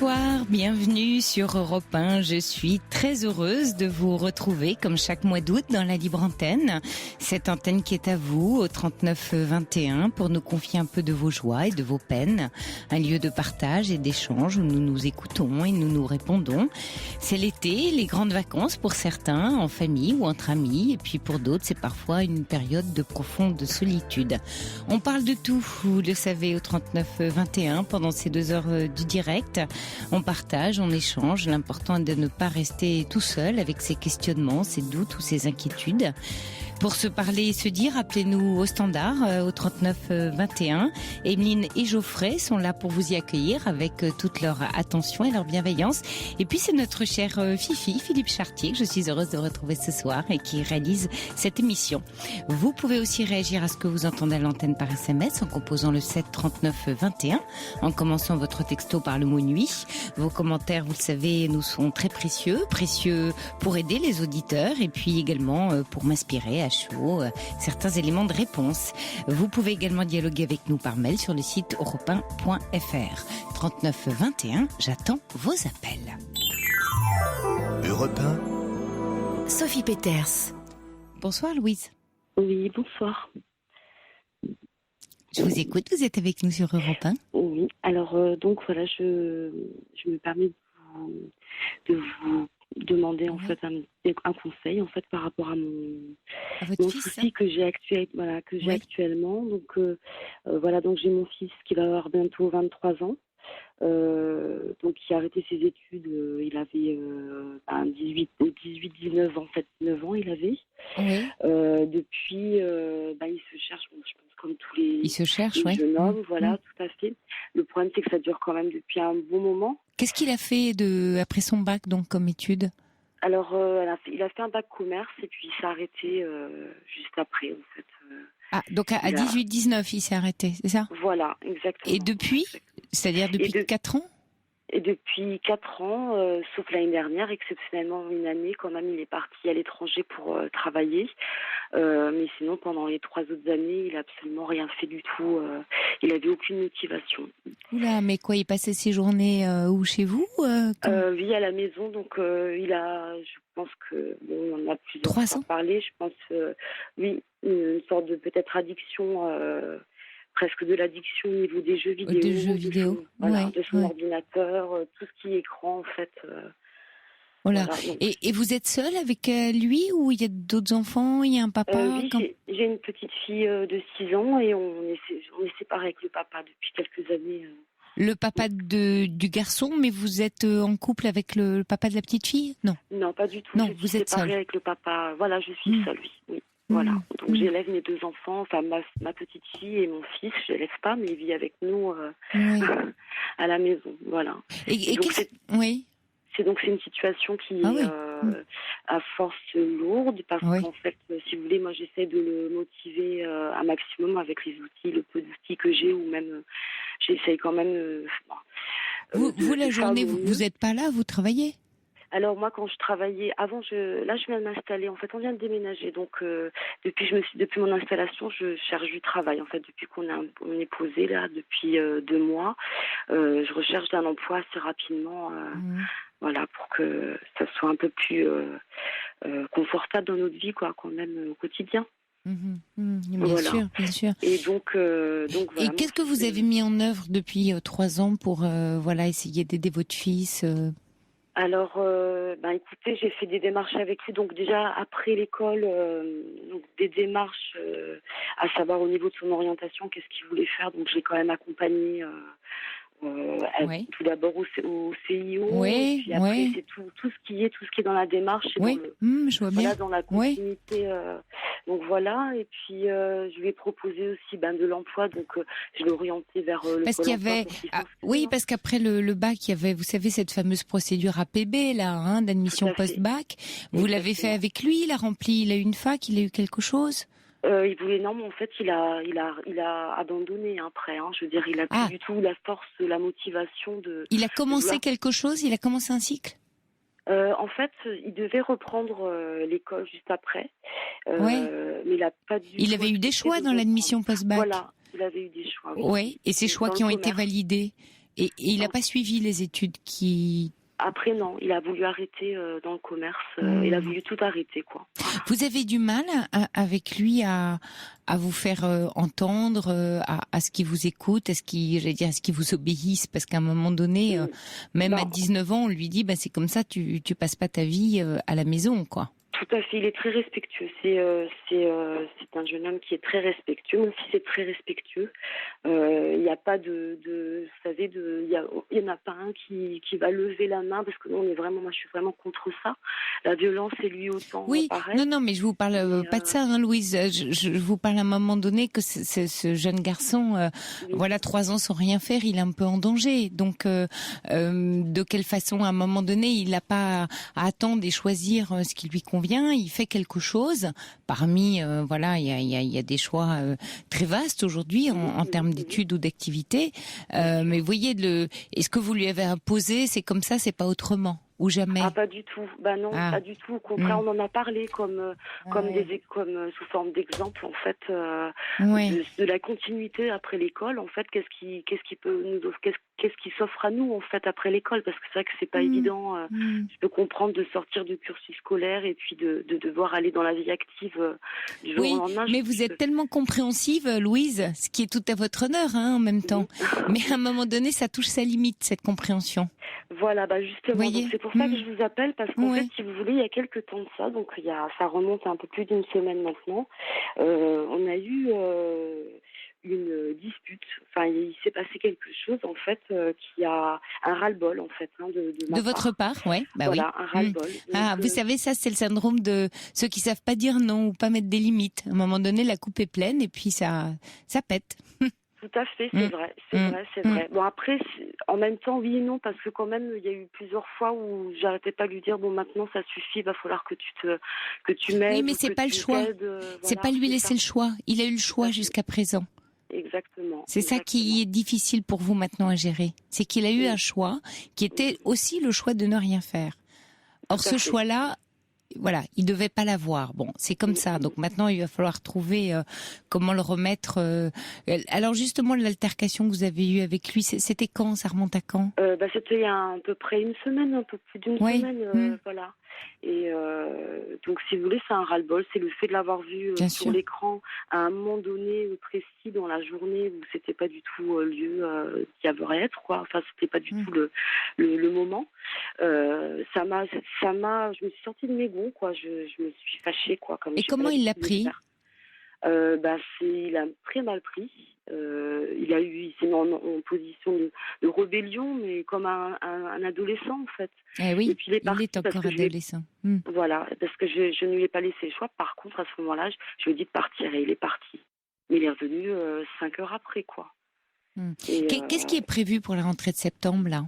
Bonsoir, bienvenue sur Europe 1. Je suis très heureuse de vous retrouver comme chaque mois d'août dans la libre antenne. Cette antenne qui est à vous au 39 21 pour nous confier un peu de vos joies et de vos peines. Un lieu de partage et d'échange où nous nous écoutons et nous nous répondons. C'est l'été, les grandes vacances pour certains, en famille ou entre amis. Et puis pour d'autres, c'est parfois une période de profonde solitude. On parle de tout, vous le savez, au 39 21 pendant ces 2 heures du direct. On partage, on échange. L'important est de ne pas rester tout seul avec ses questionnements, ses doutes ou ses inquiétudes. Pour se parler et se dire, appelez-nous au standard au 39 21. Emeline et Geoffrey sont là pour vous y accueillir avec toute leur attention et leur bienveillance. Et puis c'est notre cher Fifi, Philippe Chartier, que je suis heureuse de retrouver ce soir et qui réalise cette émission. Vous pouvez aussi réagir à ce que vous entendez à l'antenne par SMS en composant le 7 39 21, en commençant votre texto par le mot nuit. Vos commentaires, vous le savez, nous sont très précieux pour aider les auditeurs et puis également pour m'inspirer à chaud certains éléments de réponse. Vous pouvez également dialoguer avec nous par mail sur le site europe1.fr. 39 21, j'attends vos appels. Europe 1. Sophie Peters. Bonsoir Louise. Oui, bonsoir. Je vous écoute, vous êtes avec nous sur Europe 1. Oui, alors donc voilà, je me permets de vous demander en fait un conseil en fait par rapport à mon souci que j'ai actuellement. Donc voilà, donc j'ai mon fils qui va avoir bientôt 23 ans. Donc il a arrêté ses études, il avait 18-19 ans, 9 ans il avait. Oui. Depuis, il se cherche, je pense comme tous les jeunes hommes, voilà, tout à fait. Le problème c'est que ça dure quand même depuis un bon moment. Qu'est-ce qu'il a fait après son bac donc comme étude? Alors il a fait un bac commerce et puis il s'est arrêté juste après en fait. Donc à 18-19 il s'est arrêté, c'est ça? Voilà, exactement. Et depuis? C'est-à-dire depuis 4 ans? Et depuis 4 ans, sauf l'année dernière, exceptionnellement une année, quand même, il est parti à l'étranger pour travailler. Mais sinon, pendant les 3 autres années, il a absolument rien fait du tout. Il avait aucune motivation. Oula, mais quoi, il passait ses journées où, chez vous Oui, à la maison. Donc, je pense que, on en a plusieurs fois parlé. Je pense, oui, une sorte de peut-être addiction. Presque de l'addiction au niveau des jeux vidéo. De son ordinateur, tout ce qui est écran en fait. Voilà. Et vous êtes seule avec lui ou il y a d'autres enfants, il y a un papa? Oui, j'ai une petite fille de 6 ans et on est séparés avec le papa depuis quelques années. Le papa du garçon, mais vous êtes en couple avec le papa de la petite fille? Non, pas du tout. Non, vous êtes séparée seule avec le papa. Voilà, je suis seule, oui. Voilà, donc j'élève mes 2 enfants, enfin ma petite fille et mon fils, je l'élève pas, mais il vit avec nous à la maison, voilà. Et donc c'est une situation qui est à force lourde, parce qu'en fait, si vous voulez, moi j'essaie de le motiver un maximum avec les outils, le peu d'outils que j'ai, ou même j'essaye quand même... vous la journée, vous n'êtes pas là, vous travaillez? Alors moi, quand je travaillais, avant, je viens de m'installer. En fait, on vient de déménager. Donc depuis mon installation, je cherche du travail. En fait, depuis qu'on est posé là, depuis 2 mois, je recherche un emploi assez rapidement. Voilà, pour que ça soit un peu plus confortable dans notre vie, quoi, quand même au quotidien. Bien sûr. Et donc voilà. Et qu'est-ce que vous avez mis en œuvre depuis 3 ans pour essayer d'aider votre fils? Alors, écoutez, j'ai fait des démarches avec lui. Donc déjà après l'école, des démarches à savoir au niveau de son orientation, qu'est-ce qu'il voulait faire. Donc j'ai quand même accompagné tout d'abord au CIO, et puis après c'est tout ce qui est dans la démarche, je vois bien. Dans la continuité. Donc voilà, et puis je lui ai proposé aussi de l'emploi, donc je l'ai orienté vers le parce qu'il y avait parce qu'après le bac, il y avait, vous savez, cette fameuse procédure APB là, d'admission post-bac. Vous l'avez fait avec lui, il a rempli, il a eu une fac, il a eu quelque chose? Il voulait, non, mais en fait, il a abandonné après. Je veux dire, il a plus du tout la force, la motivation de. Il a commencé quelque chose. Il a commencé un cycle. En fait, il devait reprendre l'école juste après. Mais il a pas du tout. Il avait eu des choix dans l'admission post-bac. Voilà, il avait eu des choix. Oui. Et ces choix qui ont été validés. Et il n'a pas suivi les études qui... Après, non, il a voulu arrêter dans le commerce. Il a voulu tout arrêter, quoi. Vous avez du mal avec lui à vous faire entendre, à ce qu'il vous écoute, à ce qu'il vous obéisse, parce qu'à un moment donné, même à 19 ans, on lui dit, c'est comme ça, tu passes pas ta vie à la maison, quoi. Tout à fait, il est très respectueux. C'est un jeune homme qui est très respectueux. Mon fils est très respectueux. Il n'y a pas vous savez, il y en a pas un qui va lever la main parce que nous, moi, je suis vraiment contre ça. La violence, c'est lui autant. Oui, pareil. non, mais je vous parle pas de ça, Louise. Je vous parle à un moment donné que ce jeune garçon, voilà, 3 ans sans rien faire, il est un peu en danger. Donc, de quelle façon, à un moment donné, il n'a pas à attendre et choisir ce qui lui convient. Il fait quelque chose. Parmi, voilà, il y a des choix très vastes aujourd'hui en termes d'études ou d'activités. Mais vous voyez, est-ce que vous lui avez imposé, c'est comme ça, c'est pas autrement? Ou jamais? Ah, pas du tout. Non, pas du tout. Au contraire, on en a parlé comme sous forme d'exemple, en fait, de la continuité après l'école. En fait, qu'est-ce qui s'offre à nous, en fait, après l'école? Parce que c'est vrai que c'est pas évident. Je peux comprendre de sortir du cursus scolaire et puis de devoir aller dans la vie active du jour au lendemain. Mais vous êtes tellement compréhensive, Louise, ce qui est tout à votre honneur, en même temps. Mais à un moment donné, ça touche sa limite, cette compréhension. Voilà, justement, donc c'est pour ça que je vous appelle, parce qu'en fait, si vous voulez, il y a quelques temps de ça, donc ça remonte à un peu plus d'une semaine maintenant, on a eu une dispute, il s'est passé quelque chose, en fait, qui a un ras-le-bol, en fait, de votre part, ouais, voilà, un ras-le-bol. Donc, vous savez, ça, c'est le syndrome de ceux qui savent pas dire non ou pas mettre des limites. À un moment donné, la coupe est pleine et puis ça pète. Tout à fait, c'est vrai. Bon, après, en même temps, oui et non, parce que quand même, il y a eu plusieurs fois où j'arrêtais pas de lui dire, bon, maintenant, ça suffit, il va falloir que tu m'aides. Oui, mais c'est pas le choix. C'est pas lui laisser le choix. Il a eu le choix jusqu'à présent. Exactement. C'est ça qui est difficile pour vous maintenant à gérer. C'est qu'il a eu un choix qui était aussi le choix de ne rien faire. Or, ce choix-là, voilà, il devait pas l'avoir. Bon, c'est comme ça. Donc maintenant, il va falloir trouver comment le remettre. Alors justement, l'altercation que vous avez eue avec lui, c'était quand? Ça remonte à quand? C'était il y a à peu près une semaine, un peu plus d'une semaine, voilà. Et donc, si vous voulez, c'est un ras-le-bol. C'est le fait de l'avoir vu sur l'écran à un moment donné précis dans la journée où c'était pas du tout lieu qui devrait être, quoi. Enfin, c'était pas du tout le moment. Je me suis sortie de mes gonds, quoi. Je me suis fâchée, quoi. Et comment il l'a pris? Il a très mal pris. Il s'est mis en position de rébellion, mais comme un adolescent, en fait. Eh oui, et puis il est encore adolescent. Voilà, parce que je ne lui ai pas laissé le choix. Par contre, à ce moment-là, je lui ai dit de partir et il est parti. Mais il est revenu 5 heures après, quoi. Qu'est-ce qui est prévu pour la rentrée de septembre, là?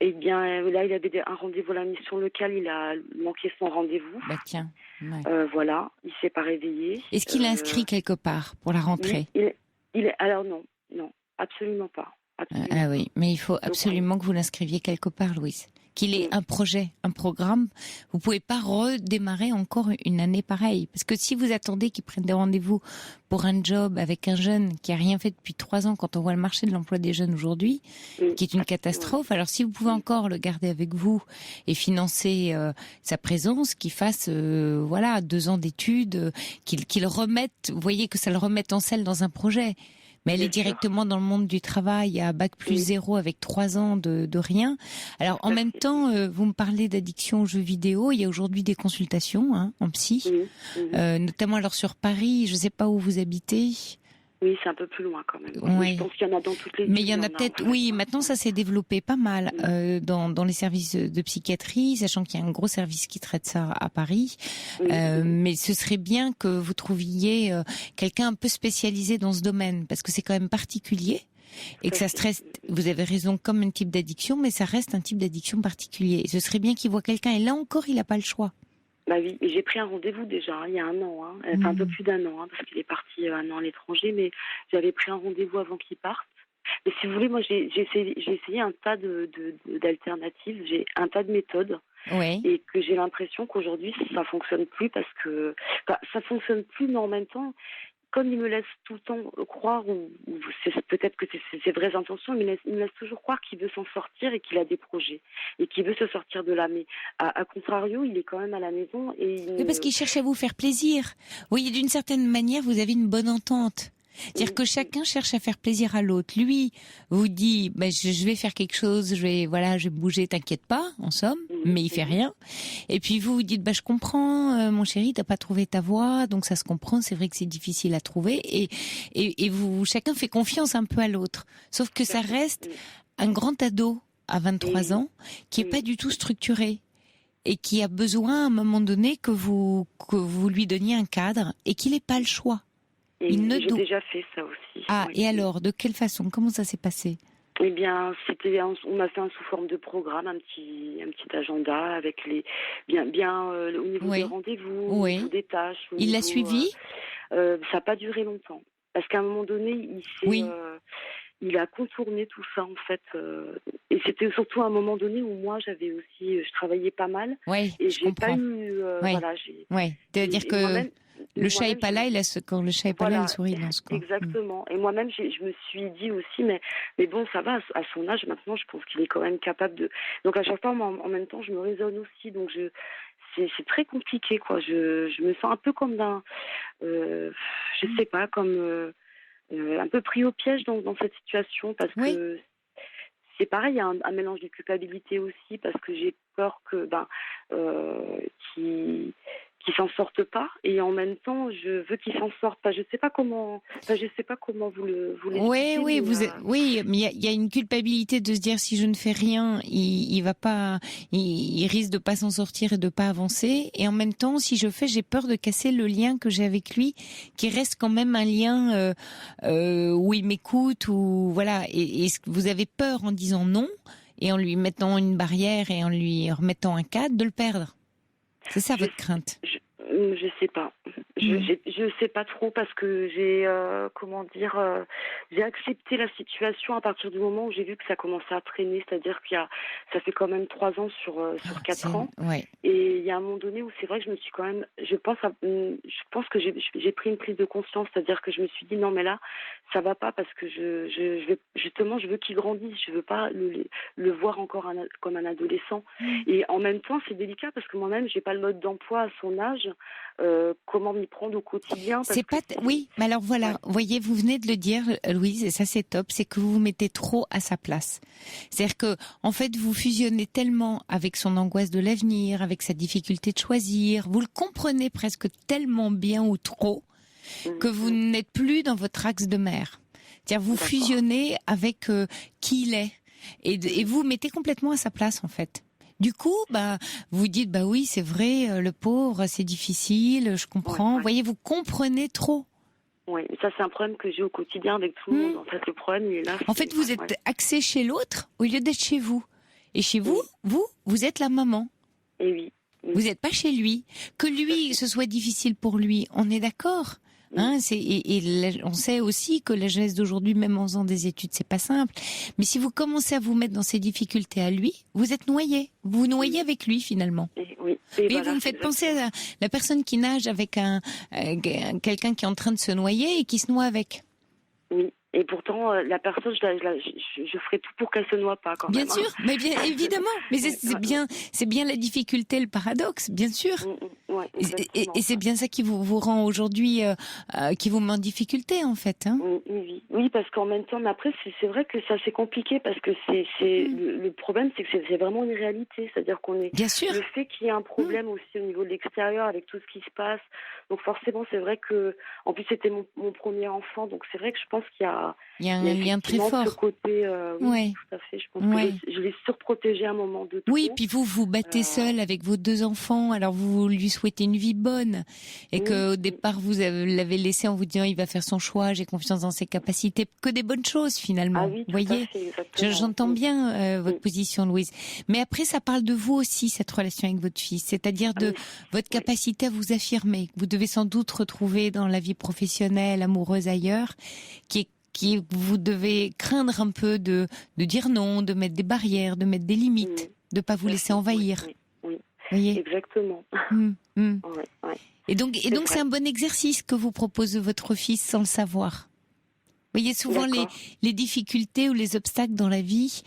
Eh bien, là, il avait un rendez-vous à la mission locale. Il a manqué son rendez-vous. Tiens. Voilà, il s'est pas réveillé. Est-ce qu'il est inscrit quelque part pour la rentrée? Alors non, absolument pas. Oui, mais il faut absolument que vous l'inscriviez quelque part, Louise. Qu'il ait un projet, un programme. Vous pouvez pas redémarrer encore une année pareille. Parce que si vous attendez qu'il prenne des rendez-vous pour un job avec un jeune qui a rien fait depuis 3 ans, quand on voit le marché de l'emploi des jeunes aujourd'hui, qui est une catastrophe, alors si vous pouvez encore le garder avec vous et financer sa présence, qu'il fasse 2 ans d'études, qu'il remette, vous voyez que ça le remette en selle dans un projet. Mais elle est directement dans le monde du travail à bac+0 avec 3 ans de rien. Alors en même temps, vous me parlez d'addiction aux jeux vidéo. Il y a aujourd'hui des consultations en psy, notamment alors sur Paris. Je ne sais pas où vous habitez. Oui, c'est un peu plus loin quand même. Oui. Je pense qu'il y en a dans toutes les villes. Mais il y en a peut-être, maintenant ça s'est développé pas mal dans les services de psychiatrie, sachant qu'il y a un gros service qui traite ça à Paris. Mais ce serait bien que vous trouviez quelqu'un un peu spécialisé dans ce domaine, parce que c'est quand même particulier. Et que ça stresse, vous avez raison, comme un type d'addiction, mais ça reste un type d'addiction particulier. Et ce serait bien qu'il voit quelqu'un, et là encore, il n'a pas le choix. Oui, j'ai pris un rendez-vous déjà, il y a 1 an, enfin un peu plus d'1 an, parce qu'il est parti 1 an à l'étranger, mais j'avais pris un rendez-vous avant qu'il parte. Mais si vous voulez, moi j'ai essayé un tas d'alternatives, j'ai un tas de méthodes, et que j'ai l'impression qu'aujourd'hui ça fonctionne plus, parce que ça fonctionne plus, mais en même temps, comme il me laisse tout le temps croire, ou peut-être que c'est ses vraies intentions, mais il me laisse toujours croire qu'il veut s'en sortir et qu'il a des projets et qu'il veut se sortir de là. Mais à contrario, il est quand même à la maison et Parce qu'il cherche à vous faire plaisir. Vous voyez, d'une certaine manière, vous avez une bonne entente. C'est-à-dire que chacun cherche à faire plaisir à l'autre. Lui vous dit, je vais faire quelque chose, je vais bouger, t'inquiète pas, en somme, mais il fait rien. Et puis vous dites, je comprends, mon chéri, t'as pas trouvé ta voie, donc ça se comprend, c'est vrai que c'est difficile à trouver. Et vous, chacun fait confiance un peu à l'autre. Sauf que ça reste un grand ado à 23 ans qui est pas du tout structuré. Et qui a besoin à un moment donné que vous lui donniez un cadre et qu'il n'ait pas le choix. Et j'ai déjà fait ça aussi. Ah, oui. Et alors, de quelle façon? Comment ça s'est passé? Eh bien, on a fait un sous forme de programme, un petit agenda avec bien au niveau des rendez-vous, au niveau des tâches. Il l'a suivi? Ça n'a pas duré longtemps. Parce qu'à un moment donné, il a contourné tout ça, en fait. Et c'était surtout à un moment donné où moi, je travaillais pas mal. Oui, et je comprends. Pas eu, C'est-à-dire que le chat est pas là, quand le chat est pas là, il sourit dans ce coin. Exactement. Et moi-même, je me suis dit aussi, mais bon, ça va, à son âge, maintenant, je pense qu'il est quand même capable de... Donc, à chaque fois, en même temps, je me raisonne aussi. Donc, c'est très compliqué, quoi. Je me sens un peu comme je sais pas, comme... un peu pris au piège dans cette situation parce que c'est pareil, il y a un mélange de culpabilité aussi parce que j'ai peur que qu'il s'en sorte pas et en même temps je veux qu'il s'en sorte. Je sais pas comment vous l'expliquer. Oui, mais il y a une culpabilité de se dire si je ne fais rien, il va pas, il risque de pas s'en sortir et de pas avancer. Et en même temps, si je fais, j'ai peur de casser le lien que j'ai avec lui, qui reste quand même un lien où il m'écoute, ou voilà. Et vous avez peur en disant non et en lui mettant une barrière et en lui remettant un cadre de le perdre. C'est ça votre crainte? Je sais pas. Je sais pas trop parce que j'ai j'ai accepté la situation à partir du moment où j'ai vu que ça commençait à traîner, c'est-à-dire ça fait quand même 3 ans sur 4 ans. Ouais. Et il y a un moment donné où c'est vrai que je me suis quand même, je pense que j'ai pris une prise de conscience, c'est-à-dire que je me suis dit non mais là ça va pas parce que je veux qu'il grandisse, je veux pas le voir encore comme un adolescent. Et en même temps c'est délicat parce que moi-même j'ai pas le mode d'emploi à son âge. Comment m'y prendre au quotidien Oui, mais alors voilà, vous voyez, vous venez de le dire, Louise, et ça c'est top, c'est que vous vous mettez trop à sa place. C'est-à-dire que, en fait, vous fusionnez tellement avec son angoisse de l'avenir, avec sa difficulté de choisir, vous le comprenez presque tellement bien ou trop, que vous n'êtes plus dans votre axe de mer. C'est-à-dire, vous fusionnez avec qui il est, et vous vous mettez complètement à sa place, en fait. Du coup, vous dites, oui, c'est vrai, le pauvre, c'est difficile, je comprends. Vous voyez, vous comprenez trop. Oui, ça c'est un problème que j'ai au quotidien avec tout le monde. En fait, le problème, il est là. En fait, vous êtes axé chez l'autre au lieu d'être chez vous. Et chez vous, vous êtes la maman. Et oui. Vous n'êtes pas chez lui. Que lui, ce soit difficile pour lui, on est d'accord. On sait aussi que la jeunesse d'aujourd'hui, même en faisant des études, c'est pas simple. Mais si vous commencez à vous mettre dans ces difficultés à lui, vous êtes noyé. Vous vous noyez avec lui finalement. Oui. Et vous me faites penser à la personne qui nage avec quelqu'un qui est en train de se noyer et qui se noie avec. Oui. Et pourtant, la personne, je ferai tout pour qu'elle se noie pas, quand même. Bien sûr, mais bien évidemment. Mais c'est bien la difficulté, le paradoxe, bien sûr. Ouais, et c'est bien ça qui vous rend aujourd'hui, qui vous met en difficulté, en fait. Hein. Oui, parce qu'en même temps, mais après, c'est vrai que c'est assez compliqué parce que le problème, c'est que c'est vraiment une réalité. C'est-à-dire qu'on est. Bien sûr. Le fait qu'il y ait un problème aussi au niveau de l'extérieur avec tout ce qui se passe. Donc forcément, c'est vrai que, en plus, c'était mon premier enfant, donc c'est vrai que je pense qu'il y a un lien très fort. Ce côté, oui, tout à fait. Je pense que je l'ai surprotégé à un moment de tout. Oui, puis vous battez seul avec vos 2 enfants, alors vous lui souhaitez une vie bonne, et que au départ vous l'avez laissé en vous disant il va faire son choix, j'ai confiance dans ses capacités, que des bonnes choses finalement. Ah oui, vous voyez, j'entends bien votre position, Louise. Mais après, ça parle de vous aussi, cette relation avec votre fils, c'est-à-dire de votre capacité à vous affirmer. Vous devez sans doute retrouver dans la vie professionnelle, amoureuse ailleurs, qui vous devez craindre un peu de dire non, de mettre des barrières, de mettre des limites, de pas vous laisser envahir. Oui. Voyez. Exactement. Et donc c'est un bon exercice que vous propose votre fils sans le savoir. Vous voyez, souvent les difficultés ou les obstacles dans la vie,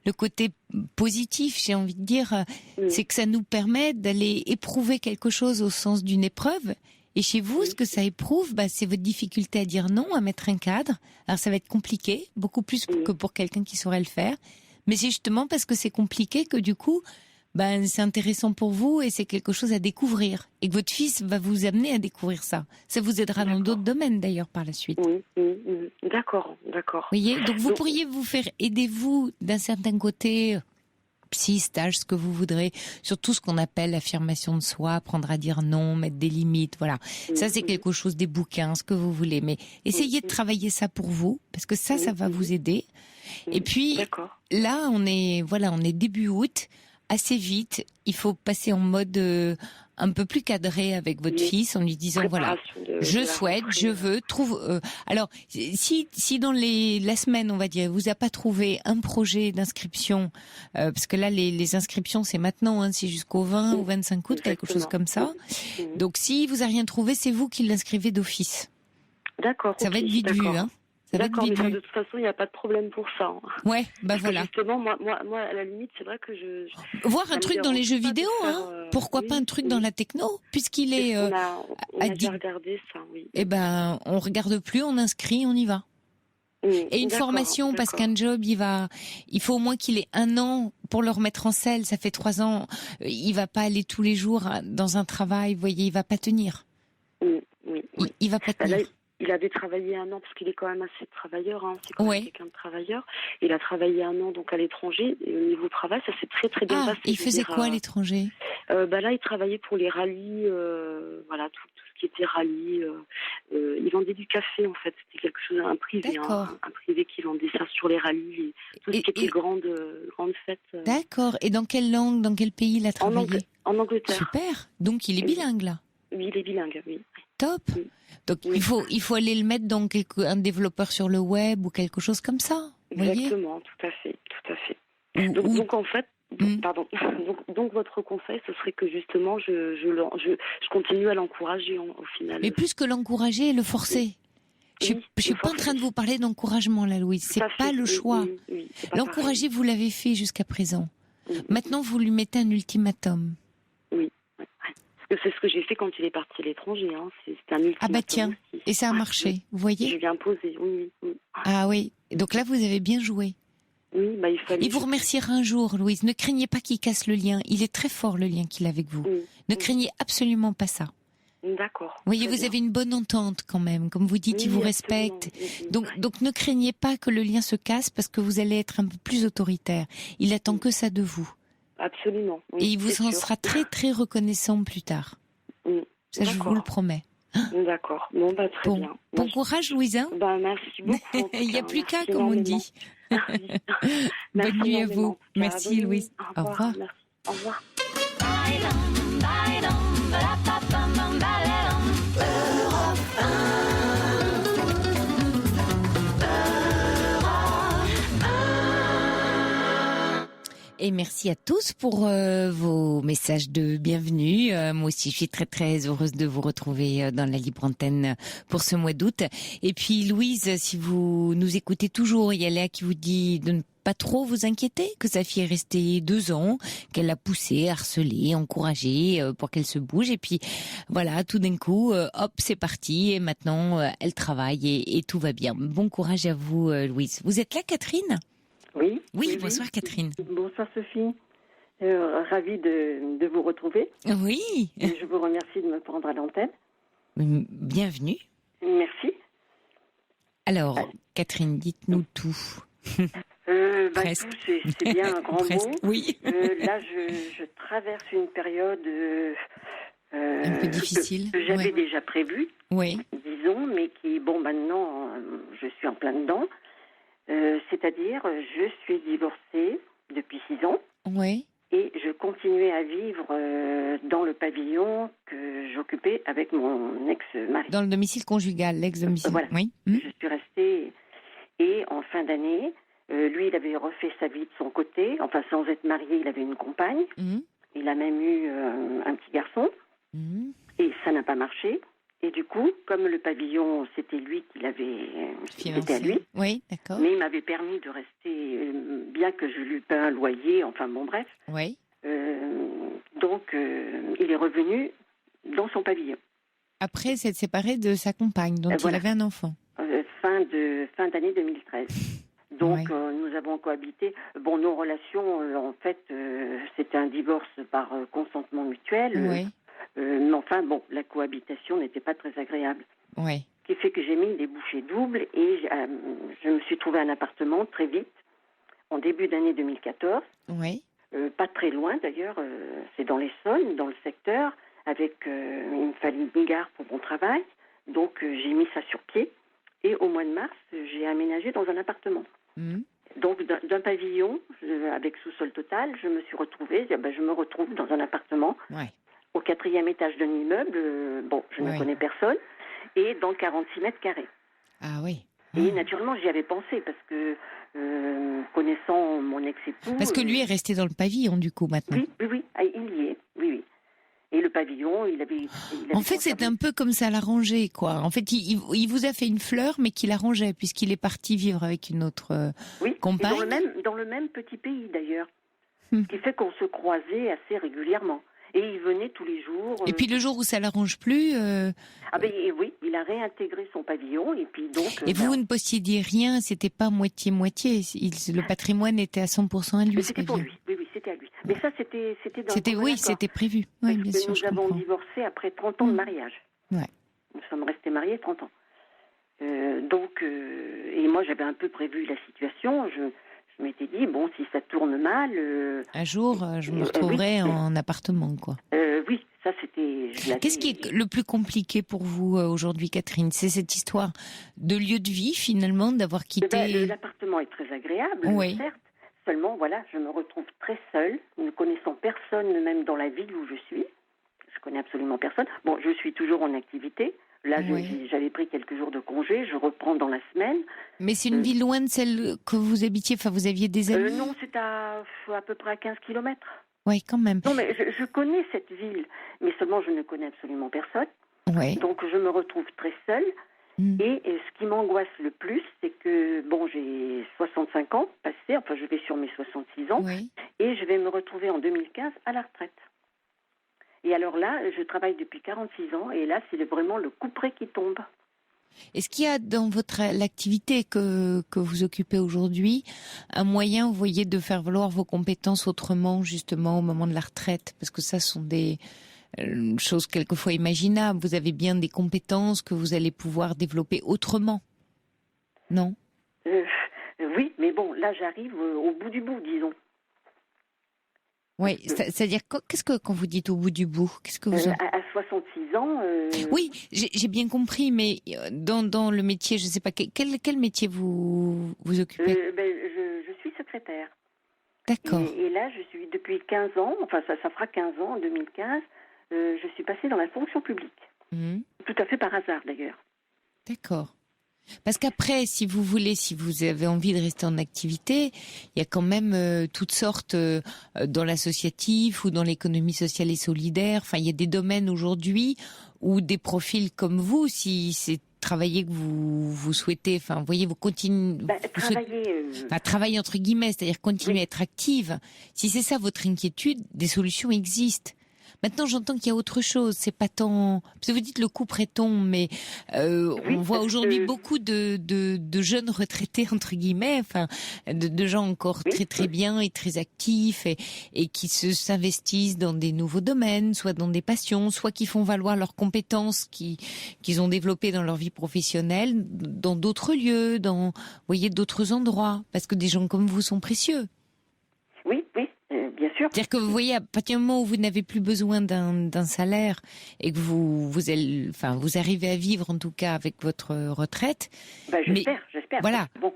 le côté positif, j'ai envie de dire, c'est que ça nous permet d'aller éprouver quelque chose au sens d'une épreuve. Et chez vous, ce que ça éprouve, c'est votre difficulté à dire non, à mettre un cadre. Alors ça va être compliqué, beaucoup plus que pour quelqu'un qui saurait le faire. Mais c'est justement parce que c'est compliqué que du coup, c'est intéressant pour vous et c'est quelque chose à découvrir. Et que votre fils va vous amener à découvrir ça. Ça vous aidera dans d'autres domaines d'ailleurs par la suite. Oui. D'accord. Vous voyez, donc vous pourriez vous faire aider vous d'un certain côté, psy, stage, ce que vous voudrez, sur tout ce qu'on appelle l'affirmation de soi, apprendre à dire non, mettre des limites, voilà. Ça c'est quelque chose, des bouquins, ce que vous voulez. Mais essayez de travailler ça pour vous, parce que ça va vous aider. Et puis, là, on est début août. Assez vite, il faut passer en mode un peu plus cadré avec votre fils en lui disant je souhaite, je veux, trouve. Alors si dans la semaine on va dire vous a pas trouvé un projet d'inscription parce que là les inscriptions c'est maintenant, c'est jusqu'au 20 ou 25 août, quelque chose comme ça. Donc si vous a rien trouvé, c'est vous qui l'inscrivez d'office. D'accord. Ça va être vite vu, hein. D'accord, mais de toute façon, il n'y a pas de problème pour ça. Ouais, voilà. Justement, moi, à la limite, c'est vrai que voir un truc dans les jeux vidéo, pourquoi pas un truc dans la techno, puisqu'il est. On a déjà regardé ça, oui. Eh ben, on regarde plus, on inscrit, on y va. Et une formation, parce qu'un job, il faut au moins qu'il ait 1 an pour le remettre en selle. Ça fait 3 ans, il va pas aller tous les jours dans un travail, vous voyez, il va pas tenir. Oui. Il va pas tenir. Là, il avait travaillé 1 an, parce qu'il est quand même assez travailleur, c'est quand même quelqu'un de travailleur. Il a travaillé 1 an donc à l'étranger, et au niveau travail, ça s'est très très bien passé. Il faisait quoi à l'étranger ? Là, il travaillait pour les rallyes, tout ce qui était rallye. Il vendait du café, en fait. C'était quelque chose, un privé, un privé qui vendait ça sur les rallyes, tout ce qui était grande fête. D'accord. Et dans quelle langue, dans quel pays il a travaillé ? En Angleterre. Super. Donc il est bilingue, là ? Oui, il est bilingue, oui. Top. Donc il faut aller le mettre dans un développeur sur le web ou quelque chose comme ça. Exactement, tout à fait. Donc en fait, pardon. Donc votre conseil, ce serait que justement je continue à l'encourager au final. Mais plus que l'encourager, le forcer. Je suis pas en train de vous parler d'encouragement là, Louise. C'est pas le choix. L'encourager, vous l'avez fait jusqu'à présent. Maintenant, vous lui mettez un ultimatum. C'est ce que j'ai fait quand il est parti à l'étranger. C'était un ultimatum. Ah bah tiens, aussi. Et ça a marché, vous voyez ? Je lui ai imposé, oui. Ah oui, donc là vous avez bien joué. Oui, il fallait... Il vous remerciera un jour, Louise. Ne craignez pas qu'il casse le lien. Il est très fort, le lien qu'il a avec vous. Ne craignez absolument pas ça. D'accord. Vous voyez, vous avez une bonne entente quand même. Comme vous dites, il vous respecte. Donc ne craignez pas que le lien se casse parce que vous allez être un peu plus autoritaire. Il attend que ça de vous. Absolument. Et il vous en sera très très reconnaissant plus tard. Ça, je vous le promets. D'accord. Très bien. Bon courage, Louisa. Merci beaucoup. Il n'y a plus qu'à, comme on dit. Bonne nuit à vous. Merci, Louise. Au revoir. Merci. Au revoir. Et merci à tous pour vos messages de bienvenue. Moi aussi, je suis très très heureuse de vous retrouver dans la libre antenne pour ce mois d'août. Et puis Louise, si vous nous écoutez toujours, il y a Léa qui vous dit de ne pas trop vous inquiéter, que sa fille est restée 2 ans, qu'elle a poussé, harcelé, encouragé pour qu'elle se bouge. Et puis voilà, tout d'un coup, hop, c'est parti. Et maintenant, elle travaille et tout va bien. Bon courage à vous, Louise. Vous êtes là, Catherine ? Oui, bonsoir Catherine. Bonsoir Sophie. Ravie de vous retrouver. Oui. Et je vous remercie de me prendre à l'antenne. Bienvenue. Merci. Alors, Catherine, dites-nous tout. Presque. Tout, c'est bien un grand mot. Oui. Là, je traverse une période un peu difficile. Que j'avais déjà prévue, disons, mais qui, maintenant, je suis en plein dedans. C'est-à-dire, je suis divorcée depuis 6 ans. Oui. Et je continuais à vivre dans le pavillon que j'occupais avec mon ex-mari. Dans le domicile conjugal, l'ex-domicile. Voilà. Oui. Je suis restée. Et en fin d'année, lui, il avait refait sa vie de son côté. Enfin, sans être marié, il avait une compagne. Il a même eu un petit garçon. Et ça n'a pas marché. Et du coup, comme le pavillon, c'était lui qui l'avait, c'était à lui. Oui, d'accord. Mais il m'avait permis de rester, bien que je lui paie un loyer, enfin bon, bref. Oui. Donc, il est revenu dans son pavillon. Après s'être séparé de sa compagne, dont il avait un enfant. Fin d'année 2013. Donc, nous avons cohabité. Bon, nos relations, en fait, c'était un divorce par consentement mutuel. Oui. Mais enfin, bon, la cohabitation n'était pas très agréable. Oui. Ce qui fait que j'ai mis des bouchées doubles et je me suis trouvé un appartement très vite, en début d'année 2014. Oui. Pas très loin d'ailleurs, c'est dans l'Essonne, dans le secteur, avec il me fallait une gare pour mon travail. Donc, j'ai mis ça sur pied. Et au mois de mars, j'ai aménagé dans un appartement. Donc, d'un pavillon avec sous-sol total, je me suis retrouvée, je me retrouve dans un appartement. Ouais. Au 4e étage d'un immeuble, je ne connais personne, et dans 46 mètres carrés. Ah oui. Et naturellement, j'y avais pensé, parce que, connaissant mon ex-époux... Parce que lui est resté dans le pavillon, du coup, maintenant. Oui, il y est, oui. Et le pavillon, il avait en fait, c'est un peu comme ça l'arranger, quoi. En fait, il vous a fait une fleur, mais qu'il arrangeait, puisqu'il est parti vivre avec une autre compagne. Dans le même petit pays, d'ailleurs. Ce qui fait qu'on se croisait assez régulièrement. Et il venait tous les jours. Et puis le jour où ça l'arrange plus... oui, il a réintégré son pavillon et puis donc... Et vous ne possédiez rien, c'était pas moitié-moitié. Le patrimoine était à 100% à lui. Mais c'était pour lui, oui, c'était à lui. Mais ça, c'était dans c'était prévu. Oui, bien sûr, nous avons divorcé après 30 ans de mariage. Ouais. Nous sommes restés mariés 30 ans. Et moi, j'avais un peu prévu la situation. Je m'étais dit, bon, si ça tourne mal... un jour, je me retrouverai en appartement, quoi. Oui, ça c'était... Qu'est-ce qui est le plus compliqué pour vous aujourd'hui, Catherine ? C'est cette histoire de lieu de vie, finalement, d'avoir quitté... L'appartement est très agréable, certes. Seulement, voilà, je me retrouve très seule, ne connaissant personne, même dans la ville où je suis. Je connais absolument personne. Bon, je suis toujours en activité. Là, j'avais pris quelques jours de congé, je reprends dans la semaine. Mais c'est une ville loin de celle que vous habitiez, enfin vous aviez des amis ? Non, c'est à peu près à 15 kilomètres. Oui, quand même. Non, mais je connais cette ville, mais seulement je ne connais absolument personne. Ouais. Donc je me retrouve très seule. Et ce qui m'angoisse le plus, c'est que, bon, j'ai 65 ans passés, enfin je vais sur mes 66 ans, et je vais me retrouver en 2015 à la retraite. Et alors là, je travaille depuis 46 ans, et là, c'est vraiment le couperet qui tombe. Est-ce qu'il y a dans l'activité que vous occupez aujourd'hui un moyen, vous voyez, de faire valoir vos compétences autrement, justement, au moment de la retraite ? Parce que ça sont des choses quelquefois imaginables. Vous avez bien des compétences que vous allez pouvoir développer autrement, non ? Oui, mais bon, là, j'arrive au bout du bout, disons. Oui, c'est-à-dire, qu'est-ce que quand vous dites au bout du bout, qu'est-ce que vous... À 66 ans... Oui, j'ai bien compris, mais dans le métier, je ne sais pas, quel métier vous occupez ? Je suis secrétaire. D'accord. Et là, je suis depuis 15 ans, enfin ça fera 15 ans, en 2015, je suis passée dans la fonction publique. Tout à fait par hasard, d'ailleurs. D'accord. Parce qu'après, si vous avez envie de rester en activité, il y a quand même toutes sortes dans l'associatif ou dans l'économie sociale et solidaire. Enfin, il y a des domaines aujourd'hui où des profils comme vous, si c'est travailler que vous souhaitez, enfin, vous voyez, vous continuez... travailler entre guillemets, c'est-à-dire continuer à être active. Si c'est ça votre inquiétude, des solutions existent. Maintenant, j'entends qu'il y a autre chose. C'est pas tant... Parce que vous dites le couperet tombe, mais on voit aujourd'hui beaucoup de jeunes retraités, entre guillemets, enfin, de gens encore très très bien et très actifs et qui s'investissent dans des nouveaux domaines, soit dans des passions, soit qui font valoir leurs compétences qu'ils ont développées dans leur vie professionnelle, dans d'autres lieux, vous voyez, d'autres endroits. Parce que des gens comme vous sont précieux. Oui. Bien sûr. C'est-à-dire que vous voyez, à partir du moment où vous n'avez plus besoin d'un salaire et que vous arrivez à vivre en tout cas avec votre retraite. J'espère. Voilà. Bon,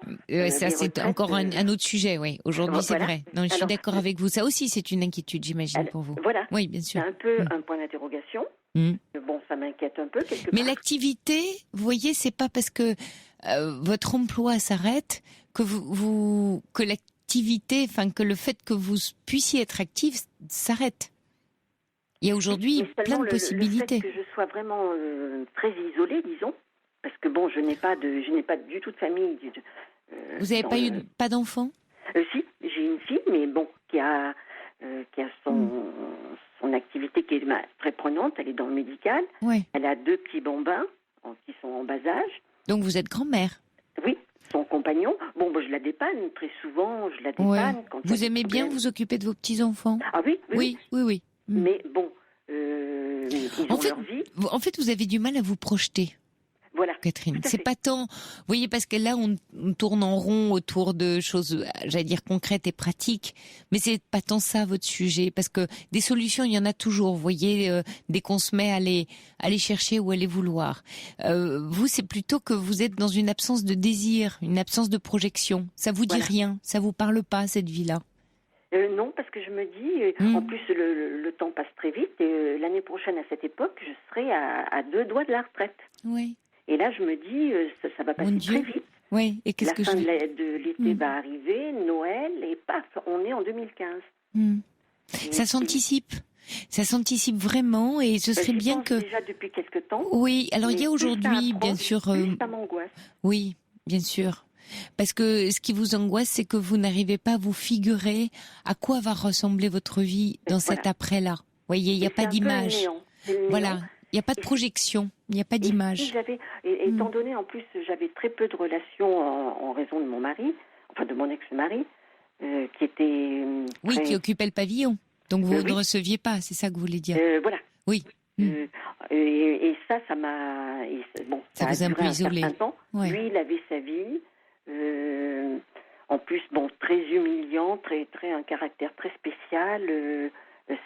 ça c'est encore un autre sujet, oui. Aujourd'hui, c'est vrai. Non, je suis d'accord avec vous. Ça aussi, c'est une inquiétude, j'imagine, pour vous. Voilà. Oui, bien sûr. C'est un peu un point d'interrogation. Bon, ça m'inquiète un peu quelque part. Mais l'activité, vous voyez, c'est pas parce que votre emploi s'arrête que que l'activité, enfin que le fait que vous puissiez être active s'arrête. Il y a aujourd'hui Mais plein seulement de possibilités. le fait que je sois vraiment très isolée, disons, parce que bon, je n'ai pas du tout de famille. Vous n'avez pas d'enfants? Si, j'ai une fille, mais bon, qui a son activité qui est très prenante. Elle est dans le médical. Ouais. Elle a 2 petits bambins qui sont en bas âge. Donc vous êtes grand-mère? Oui, son compagnon. Bon, je la dépanne très souvent. Je la dépanne. Ouais. Quand il y a Vous des aimez bien problèmes. vous occuper de vos petits-enfants? Ah oui, oui. Oui. Mais bon, ils ont leur vie. En fait, vous avez du mal à vous projeter. Voilà. Catherine, Tout à c'est fait. pas tant, vous voyez, parce que là on tourne en rond autour de choses, j'allais dire concrètes et pratiques, mais c'est pas tant ça votre sujet, parce que des solutions il y en a toujours, vous voyez, dès qu'on se met à les chercher ou à les vouloir. Vous, c'est plutôt que vous êtes dans une absence de désir, une absence de projection. Ça vous dit rien, ça vous parle pas cette vie-là? Non, parce que je me dis, en plus le temps passe très vite, et l'année prochaine à cette époque, je serai à 2 doigts de la retraite. Oui. Et là, je me dis, ça va passer très vite. Oui. Et qu'est-ce la que fin je de l'été va arriver, Noël, et paf, on est en 2015. Ça s'anticipe. Ça s'anticipe vraiment, et ce serait bien que... déjà depuis quelque temps. Oui, alors il y a aujourd'hui, bien sûr... ça m'angoisse. Oui, bien sûr. Parce que ce qui vous angoisse, c'est que vous n'arrivez pas à vous figurer à quoi va ressembler votre vie dans cet après-là. Vous voyez, il n'y a pas d'image. Voilà, il n'y a pas de projection, il n'y a pas d'image. Étant donné, en plus, j'avais très peu de relations en raison de mon mari, enfin de mon ex-mari, qui était... Oui, qui occupait le pavillon. Donc vous ne receviez pas, c'est ça que vous voulez dire. Voilà. Oui. Et ça m'a... Bon, ça vous a un peu isolé. Ouais. Lui, il avait sa vie. En plus, très humiliant, un caractère très spécial,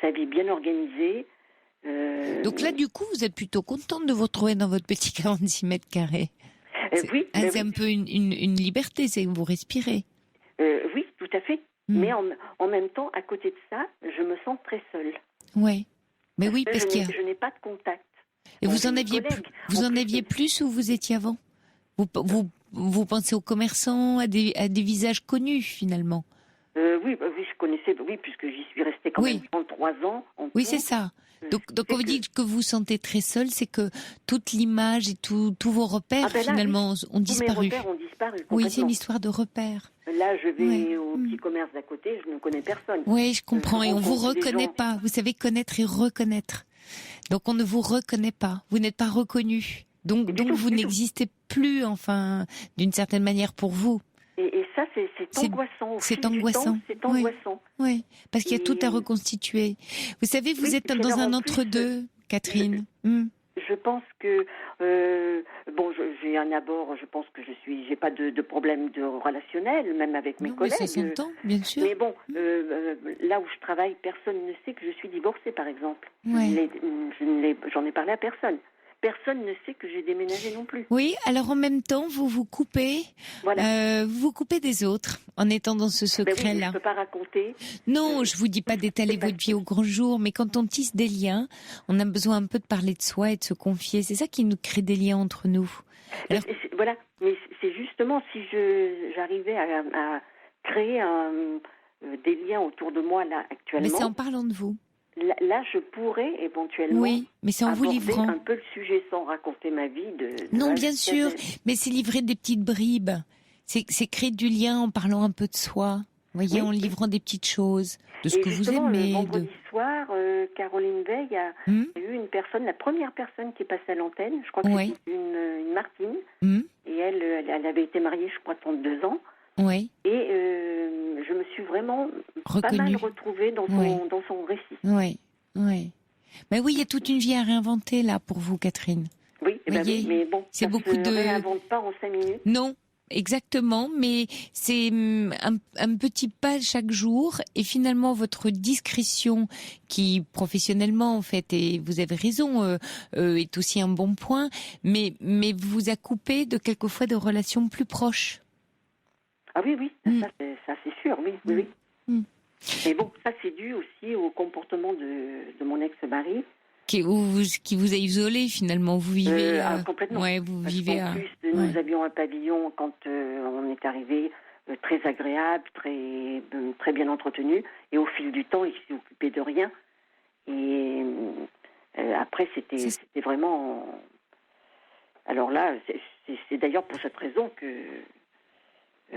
sa vie bien organisée. Donc là, du coup, vous êtes plutôt contente de vous retrouver dans votre petit 46 mètres carrés. C'est un peu une liberté, c'est que vous respirez. Oui, tout à fait. Mais en même temps, à côté de ça, je me sens très seule. Ouais. Mais oui, parce que je n'ai pas de contact. Et vous en aviez plus où vous étiez avant? Vous pensez aux commerçants, à des visages connus finalement? Oui, je connaissais, puisque j'y suis restée quand même 33 ans. Oui, c'est ça. Donc on vous dit que vous vous sentez très seule, c'est que toute l'image et tous vos repères finalement ont disparu. Tous mes repères ont disparu. Oui, c'est une histoire de repères. Là, je vais au petit commerce d'à côté, je ne connais personne. Oui, je comprends. Et on vous reconnaît pas. Vous savez connaître et reconnaître. Donc on ne vous reconnaît pas. Vous n'êtes pas reconnu. Donc vous n'existez plus, enfin, d'une certaine manière pour vous. Et ça, c'est angoissant. C'est angoissant. C'est angoissant. Oui, parce qu'il y a tout à reconstituer. Vous savez, vous êtes dans un entre-deux, Catherine. Je pense que j'ai un abord. Je pense que j'ai pas de problème de relationnel, même avec mes collègues. Mais ça s'entend, bien sûr. Mais bon, là où je travaille, personne ne sait que je suis divorcée, par exemple. Ouais. J'en ai parlé à personne. Personne ne sait que j'ai déménagé non plus. Oui, alors en même temps, vous vous coupez, vous vous coupez des autres en étant dans ce secret-là. Oui, je ne peux pas raconter. Non, je vous dis pas d'étaler votre vie au grand jour, mais quand on tisse des liens, on a besoin un peu de parler de soi et de se confier. C'est ça qui nous crée des liens entre nous. Alors... Voilà, mais c'est justement si j'arrivais à créer des liens autour de moi là actuellement. Mais c'est en parlant de vous. Là, je pourrais éventuellement mais c'est en vous livrant un peu le sujet sans raconter ma vie. Non, bien sûr, mais c'est livrer des petites bribes. C'est créer du lien en parlant un peu de soi. Vous voyez, en livrant des petites choses, de ce que vous aimez. Le vendredi soir, Caroline Veil a eu une personne, la première personne qui est passée à l'antenne. Je crois que c'était une Martine. Et elle avait été mariée, je crois, 32 ans. Oui. Et je me suis vraiment pas mal retrouvée dans son récit. Oui. Mais oui, il y a toute une vie à réinventer là pour vous, Catherine. Oui, mais bon, c'est ça beaucoup se réinvente pas en 5 minutes. Non, exactement, mais c'est un petit pas chaque jour. Et finalement, votre discrétion, qui professionnellement, en fait, et vous avez raison, est aussi un bon point, mais vous a coupé de quelquefois de relations plus proches. Ah oui, ça c'est sûr, oui. Mais bon, ça c'est dû aussi au comportement de mon ex-mari. Qui vous a isolé finalement, vous vivez... complètement. Ouais, vous vivez en plus, nous avions un pavillon quand on est arrivé, très agréable, très bien entretenu, et au fil du temps, il s'est occupé de rien. Et après, c'était vraiment... Alors là, c'est d'ailleurs pour cette raison que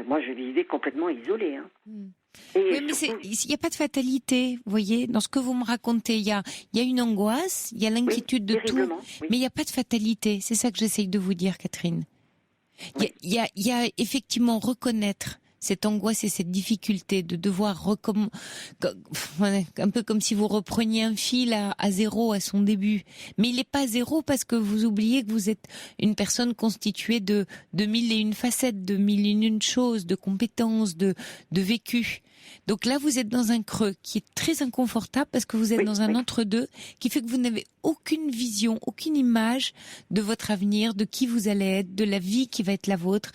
moi, je vivais complètement isolée. Hein. Oui, mais il n'y a pas de fatalité, vous voyez, dans ce que vous me racontez. Il y a une angoisse, il y a l'inquiétude de tout, mais il n'y a pas de fatalité. C'est ça que j'essaye de vous dire, Catherine. Il y a effectivement reconnaître cette angoisse et cette difficulté de devoir un peu comme si vous repreniez un fil à zéro à son début. Mais il n'est pas zéro parce que vous oubliez que vous êtes une personne constituée de mille et une facettes, de mille et une choses, de compétences, de vécu. Donc là, vous êtes dans un creux qui est très inconfortable parce que vous êtes dans un entre-deux qui fait que vous n'avez aucune vision, aucune image de votre avenir, de qui vous allez être, de la vie qui va être la vôtre,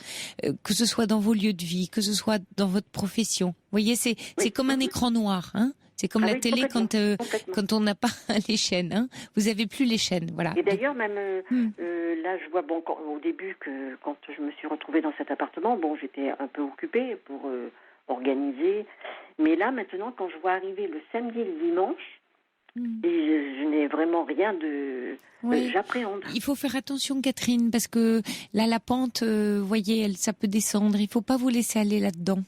que ce soit dans vos lieux de vie, que ce soit dans votre profession. Vous voyez, c'est comme un écran noir, hein. C'est comme la télé quand on n'a pas les chaînes, hein. Vous avez plus les chaînes, voilà. Et d'ailleurs, même là, je vois au début que quand je me suis retrouvée dans cet appartement, j'étais un peu occupée pour organiser. Mais là, maintenant, quand je vois arriver le samedi et le dimanche, et je n'ai vraiment rien de... j'appréhende. Il faut faire attention, Catherine, parce que là, la pente, vous voyez, ça peut descendre. Il faut pas vous laisser aller là-dedans.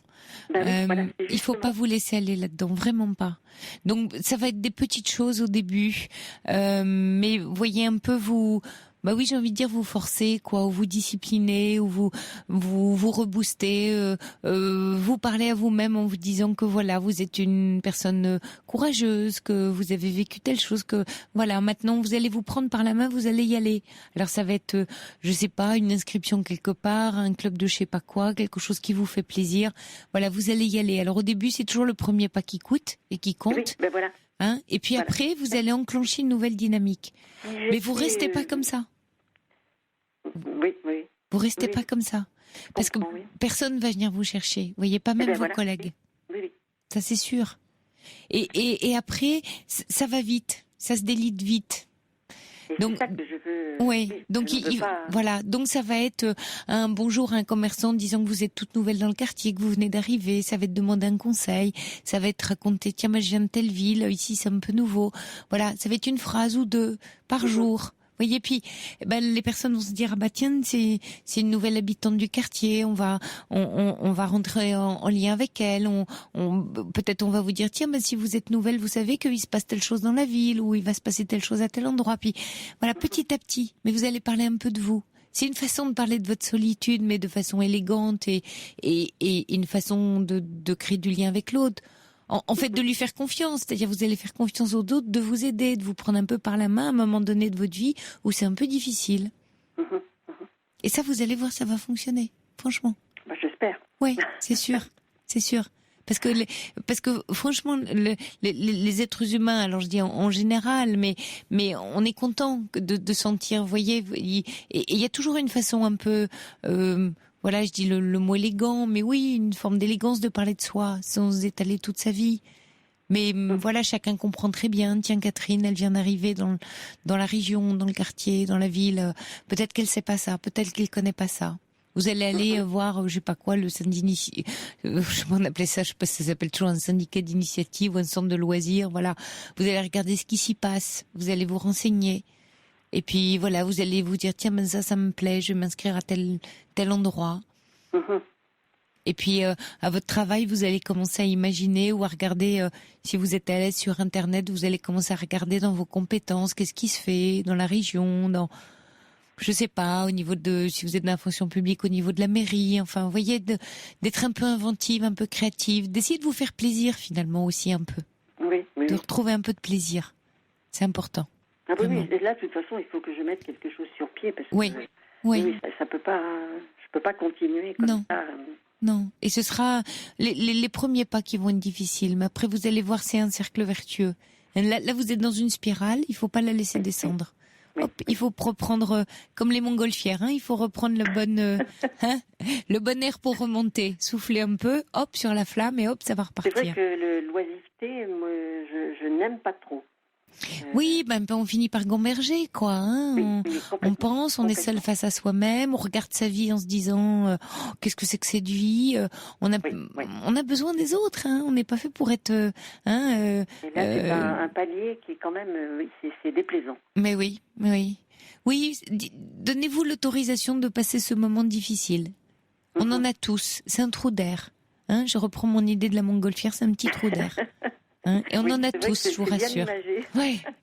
Il faut pas vous laisser aller là-dedans, vraiment pas. Donc, ça va être des petites choses au début, mais vous voyez un peu j'ai envie de dire vous forcer, ou vous discipliner, ou vous rebooster, vous parler à vous-même en vous disant que voilà, vous êtes une personne courageuse, que vous avez vécu telle chose, que voilà, maintenant vous allez vous prendre par la main, vous allez y aller. Alors ça va être, je sais pas, une inscription quelque part, un club de je sais pas quoi, quelque chose qui vous fait plaisir. Voilà, vous allez y aller. Alors au début, c'est toujours le premier pas qui coûte et qui compte. Oui, voilà. Hein, et puis après, vous allez enclencher une nouvelle dynamique. Mais vous restez pas comme ça. Oui. Vous restez pas comme ça. Parce que personne va venir vous chercher. Vous voyez, pas même vos collègues. Oui. Ça, c'est sûr. Et après, ça va vite. Ça se délite vite. Donc, c'est ça que je veux. Oui. Donc, voilà. Donc, ça va être un bonjour à un commerçant disant que vous êtes toute nouvelle dans le quartier, que vous venez d'arriver. Ça va être demander un conseil. Ça va être raconter, tiens, moi, je viens de telle ville. Ici, c'est un peu nouveau. Voilà. Ça va être une phrase ou deux par jour. Vous voyez, puis les personnes vont se dire tiens, c'est une nouvelle habitante du quartier, on va rentrer en lien avec elle, peut-être on va vous dire tiens, si vous êtes nouvelle, vous savez qu'il se passe telle chose dans la ville ou il va se passer telle chose à tel endroit, puis voilà, petit à petit, mais vous allez parler un peu de vous. C'est une façon de parler de votre solitude, mais de façon élégante et une façon de créer du lien avec l'autre. En fait, de lui faire confiance, c'est-à-dire vous allez faire confiance aux autres, de vous aider, de vous prendre un peu par la main à un moment donné de votre vie où c'est un peu difficile. Et ça, vous allez voir, ça va fonctionner, franchement. J'espère. Oui, c'est sûr. Parce que franchement, les êtres humains, alors je dis en général, mais on est content de sentir, vous voyez, et il y a toujours une façon un peu... voilà, je dis le mot élégant, mais oui, une forme d'élégance de parler de soi, sans étaler toute sa vie. Mais voilà, chacun comprend très bien. Tiens, Catherine, elle vient d'arriver dans la région, dans le quartier, dans la ville. Peut-être qu'elle sait pas ça, peut-être qu'elle connaît pas ça. Vous allez aller voir, je sais pas quoi, le syndicat, je m'en appelais ça, je sais pas si ça s'appelle toujours un syndicat d'initiative ou un centre de loisirs. Voilà, vous allez regarder ce qui s'y passe, vous allez vous renseigner. Et puis voilà, vous allez vous dire tiens, ça me plaît, je vais m'inscrire à tel endroit. Et puis à votre travail, vous allez commencer à imaginer ou à regarder, si vous êtes à l'aise sur Internet, vous allez commencer à regarder dans vos compétences, qu'est-ce qui se fait dans la région, je sais pas, au niveau si vous êtes dans la fonction publique, au niveau de la mairie, enfin, vous voyez, d'être un peu inventive, un peu créative, d'essayer de vous faire plaisir finalement aussi un peu. Oui. De retrouver un peu de plaisir. C'est important. Ah oui, et là, de toute façon, il faut que je mette quelque chose sur pied parce que oui, ça peut pas, je peux pas continuer comme ça. Non, et ce sera les premiers pas qui vont être difficiles, mais après vous allez voir, c'est un cercle vertueux. Là, vous êtes dans une spirale, il faut pas la laisser descendre. Hop, il faut reprendre comme les montgolfières, il faut reprendre le bon air pour remonter, souffler un peu, hop sur la flamme et hop, ça va repartir. C'est vrai que l'oisiveté, moi, je n'aime pas trop. Oui, on finit par gamberger, quoi. Hein. On pense, on est seul face à soi-même, on regarde sa vie en se disant qu'est-ce que c'est que cette vie. On a besoin des autres. Hein. On n'est pas fait pour être. Et là, c'est un palier qui est quand même, c'est déplaisant. Mais oui. Oui, donnez-vous l'autorisation de passer ce moment difficile. On en a tous. C'est un trou d'air. Hein, je reprends mon idée de la montgolfière, c'est un petit trou d'air. Hein, et on en a tous, je vous rassure.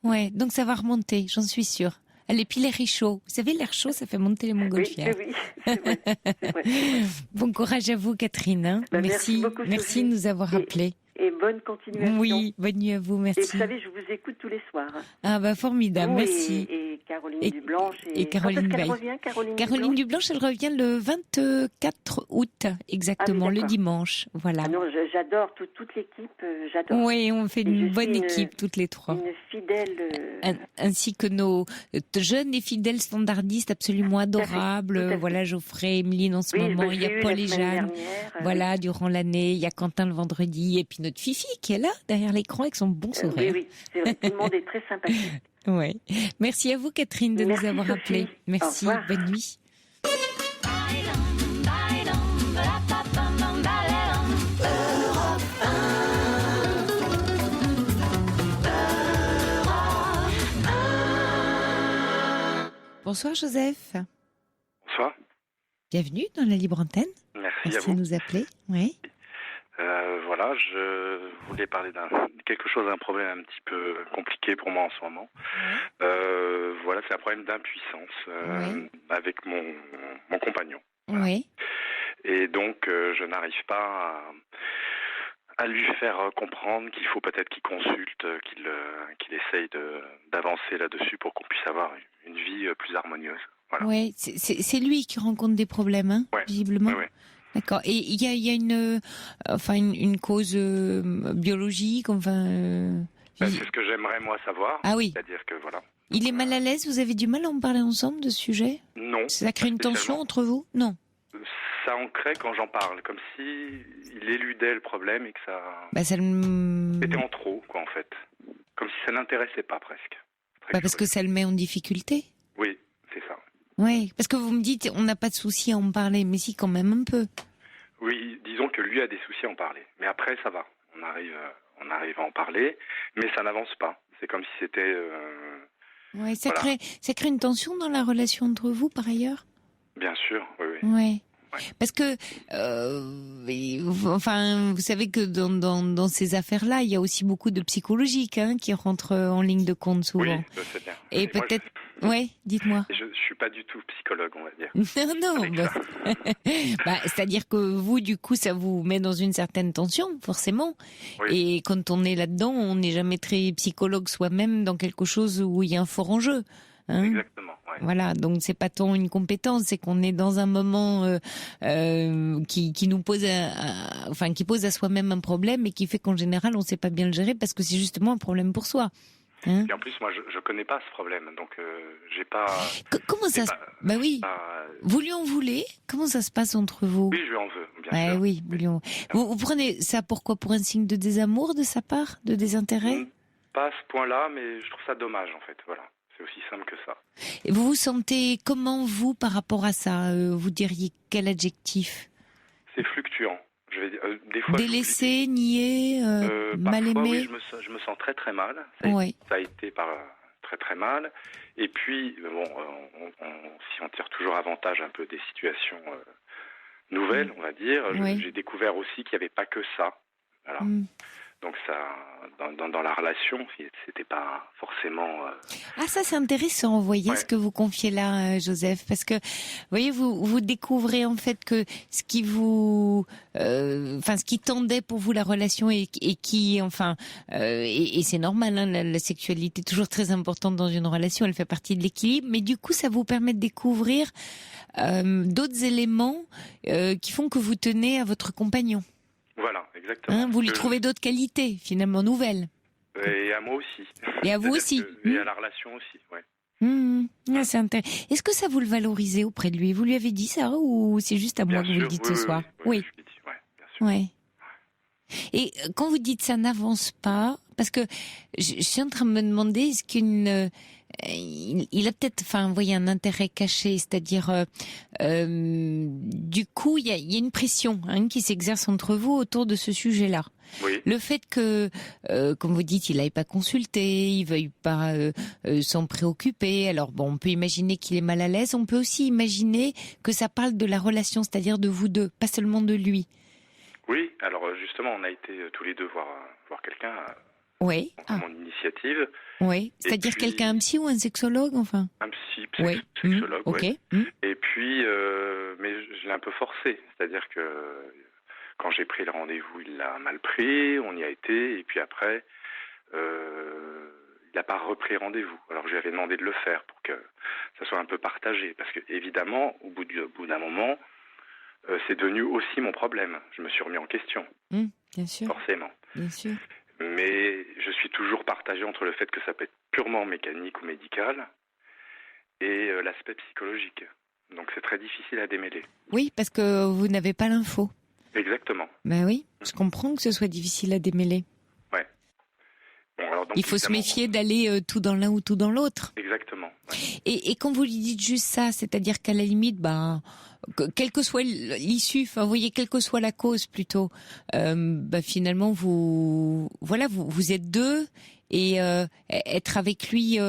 Ouais. Donc ça va remonter, j'en suis sûre. Allez, puis l'air est chaud. Vous savez, l'air chaud, ça fait monter les montgolfières. Oui, c'est vrai. Bon courage à vous, Catherine. Hein. Merci beaucoup, merci de nous avoir appelés. Et bonne continuation. Oui, bonne nuit à vous, merci. Et vous savez, je vous écoute tous les soirs. Ah formidable, merci. Et Caroline Dublanche. Et Caroline Veil. Caroline Dublanche, elle revient le 24 août, exactement, le dimanche. Voilà. Ah non, j'adore toute l'équipe, j'adore. Oui, on fait une bonne équipe, toutes les trois. Une fidèle... Ainsi que nos jeunes et fidèles standardistes absolument adorables. Tout à fait. Voilà, Geoffrey, Emeline en ce moment, il y a Paul et Jeanne. Voilà, durant l'année, il y a Quentin le vendredi, et puis notre Fifi qui est là, derrière l'écran, avec son bon sourire. Oui, c'est vrai, tout le monde est très sympathique. Oui. Merci à vous, Catherine, de nous avoir appelés. Merci, bonne nuit. Bonsoir, Joseph. Bonsoir. Bienvenue dans la Libre Antenne. Merci à vous. De nous appeler. Oui. Voilà, je voulais parler quelque chose, d'un problème un petit peu compliqué pour moi en ce moment. Voilà, c'est un problème d'impuissance avec mon compagnon. Voilà. Oui. Et donc, je n'arrive pas à lui faire comprendre qu'il faut peut-être qu'il consulte, qu'il essaye d'avancer là-dessus pour qu'on puisse avoir une vie plus harmonieuse. Voilà. Oui, c'est lui qui rencontre des problèmes, hein, visiblement. Oui. D'accord. Et il y a une cause biologique, c'est ce que j'aimerais moi savoir. Ah oui. C'est-à-dire que voilà. Il est mal à l'aise. Vous avez du mal à en parler ensemble de ce sujet? Non. Ça crée une tension entre vous? Non. Ça en crée quand j'en parle, comme si il éludait le problème et que ça. C'était en trop, quoi, en fait. Comme si ça n'intéressait pas presque. Parce que ça le met en difficulté. Oui, c'est ça. Oui, parce que vous me dites, on n'a pas de souci à en parler, mais si, quand même un peu. Oui, disons que lui a des soucis à en parler. Mais après, ça va. On arrive à en parler, mais ça n'avance pas. C'est comme si c'était... ça crée une tension dans la relation entre vous, par ailleurs? Bien sûr, oui. Ouais. Parce que, vous savez que dans ces affaires-là, il y a aussi beaucoup de psychologiques qui rentrent en ligne de compte souvent. Oui, je sais bien. Et peut-être... dites-moi. Je suis pas du tout psychologue, on va dire. Non. C'est-à-dire que vous, du coup, ça vous met dans une certaine tension, forcément. Oui. Et quand on est là-dedans, on n'est jamais très psychologue soi-même dans quelque chose où il y a un fort enjeu. Exactement. Voilà, donc c'est pas tant une compétence, c'est qu'on est dans un moment qui nous pose, qui pose à soi-même un problème et qui fait qu'en général on sait pas bien le gérer parce que c'est justement un problème pour soi. Et en plus, moi, je connais pas ce problème, donc j'ai pas. Comment ça oui. Vous lui en voulez? Comment ça se passe entre vous? Oui, je lui en veux, bien sûr. Oui, vous prenez ça pourquoi? Pour un signe de désamour de sa part, de désintérêt? Pas à ce point-là, mais je trouve ça dommage, en fait. Voilà. C'est aussi simple que ça. Et vous vous sentez comment, vous, par rapport à ça? Vous diriez quel adjectif? C'est fluctuant. Je vais dire, des fois, délaissé, nié, mal aimé? Oui, je me sens très très mal. Ça a été très très mal. Et puis, si on tire toujours avantage un peu des situations nouvelles, on va dire, j'ai découvert aussi qu'il n'y avait pas que ça. Voilà. Donc ça, dans la relation, c'était pas forcément... Ah, ça c'est intéressant, vous voyez, ce que vous confiez là, Joseph, parce que, vous voyez, vous découvrez en fait que ce qui tendait pour vous la relation et qui, et c'est normal, la sexualité est toujours très importante dans une relation, elle fait partie de l'équilibre, mais du coup ça vous permet de découvrir d'autres éléments qui font que vous tenez à votre compagnon. Voilà, exactement. Vous lui trouvez d'autres qualités, finalement, nouvelles. Et à moi aussi. Et à vous aussi. Et à la relation aussi, oui. C'est intéressant. Est-ce que ça vous le valorisez auprès de lui? Vous lui avez dit ça ou c'est juste à moi que vous le dites ce soir? Oui. Je lui ai dit, bien sûr. Ouais. Et quand vous dites ça n'avance pas, Parce que je suis en train de me demander, est-ce qu'il a peut-être, vous voyez, un intérêt caché, c'est-à-dire, du coup, il y a une pression qui s'exerce entre vous autour de ce sujet-là. Oui. Le fait que, comme vous dites, il n'aille pas consulter, il veuille pas s'en préoccuper. Alors bon, on peut imaginer qu'il est mal à l'aise. On peut aussi imaginer que ça parle de la relation, c'est-à-dire de vous deux, pas seulement de lui. Oui. Alors justement, on a été tous les deux voir quelqu'un. Oui. Mon initiative. Oui. C'est-à-dire puis, quelqu'un, un psy ou un sexologue, enfin. Un psy, sexologue. Okay. Oui. Et puis, mais je l'ai un peu forcé, c'est-à-dire que. Quand j'ai pris le rendez-vous, il l'a mal pris, on y a été, et puis après, il n'a pas repris rendez-vous. Alors je lui avais demandé de le faire pour que ça soit un peu partagé, parce que évidemment, au bout d'un moment, c'est devenu aussi mon problème. Je me suis remis en question, bien sûr. Forcément. Bien sûr. Mais je suis toujours partagé entre le fait que ça peut être purement mécanique ou médical et l'aspect psychologique. Donc c'est très difficile à démêler. Oui, parce que vous n'avez pas l'info. Exactement. Ben oui, je comprends que ce soit difficile à démêler. Ouais. Bon, alors donc, il faut se méfier d'aller tout dans l'un ou tout dans l'autre. Exactement. Ouais. Et quand vous lui dites juste ça, c'est-à-dire qu'à la limite, quelle que soit l'issue, vous voyez, quelle que soit la cause plutôt, finalement vous êtes deux et être avec lui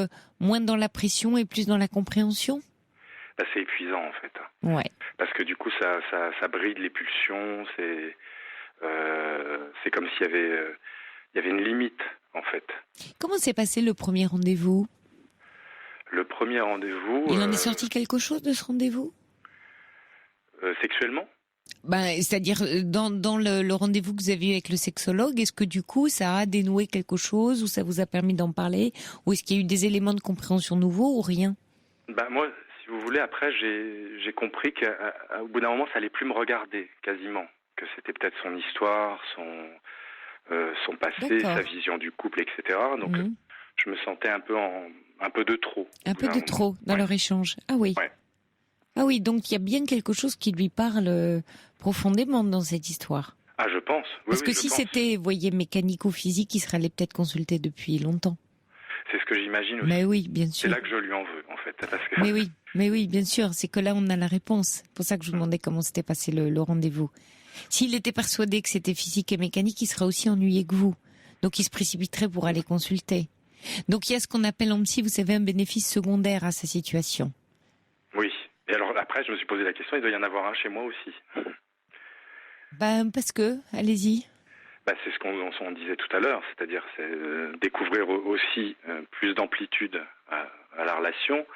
moins dans la pression et plus dans la compréhension. C'est épuisant en fait. Ouais. Parce que du coup ça bride les pulsions, c'est comme s'il y avait une limite en fait. Comment s'est passé le premier rendez-vous ? Le premier rendez-vous. Il en est sorti quelque chose de ce rendez-vous ? Sexuellement ? C'est-à-dire dans le rendez-vous que vous avez eu avec le sexologue, est-ce que du coup ça a dénoué quelque chose ou ça vous a permis d'en parler, ou est-ce qu'il y a eu des éléments de compréhension nouveaux ou rien ? Moi, si vous voulez, après j'ai compris qu'au bout d'un moment ça allait plus me regarder quasiment, que c'était peut-être son histoire, son passé, sa vision du couple, etc. Donc je me sentais un peu de trop. Un peu de trop dans leur échange. Ah oui. Ouais. Ah oui, donc il y a bien quelque chose qui lui parle profondément dans cette histoire. Ah, je pense. Oui, parce que si c'était, vous voyez, mécanique ou physique, il serait allé peut-être consulter depuis longtemps. C'est ce que j'imagine aussi. Mais oui, bien sûr. C'est là que je lui en veux, en fait. Parce que... Mais oui, bien sûr. C'est que là, on a la réponse. C'est pour ça que je vous demandais comment s'était passé le rendez-vous. S'il était persuadé que c'était physique et mécanique, il serait aussi ennuyé que vous. Donc, il se précipiterait pour aller consulter. Donc, il y a ce qu'on appelle en psy, vous savez, un bénéfice secondaire à sa situation. Oui. Et alors, après, je me suis posé la question, il doit y en avoir un chez moi aussi. Parce que, allez-y. C'est ce qu'on disait tout à l'heure, c'est-à-dire découvrir aussi plus d'amplitude à la relation,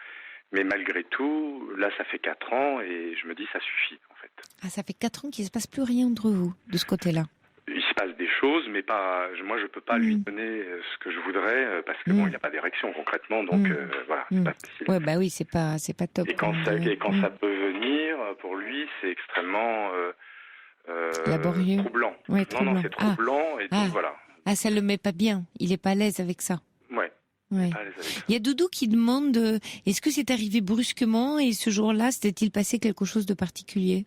mais malgré tout, là ça fait 4 ans et je me dis ça suffit en fait. Ah, ça fait 4 ans qu'il ne se passe plus rien entre vous, de ce côté-là. Il se passe des choses, mais moi je peux pas lui donner ce que je voudrais, parce que il n'y a pas d'érection concrètement, donc voilà, c'est pas facile. Ouais, oui, c'est pas top. Et quand ça peut venir, pour lui, c'est extrêmement... laborieux. Troublant. Ouais, non, c'est troublant et donc voilà. Ah, ça le met pas bien. Il est pas à l'aise avec ça. Ouais. Ouais. Pas à l'aise avec ça. Il y a Doudou qui demande est-ce que c'est arrivé brusquement et ce jour-là, s'était-il passé quelque chose de particulier ?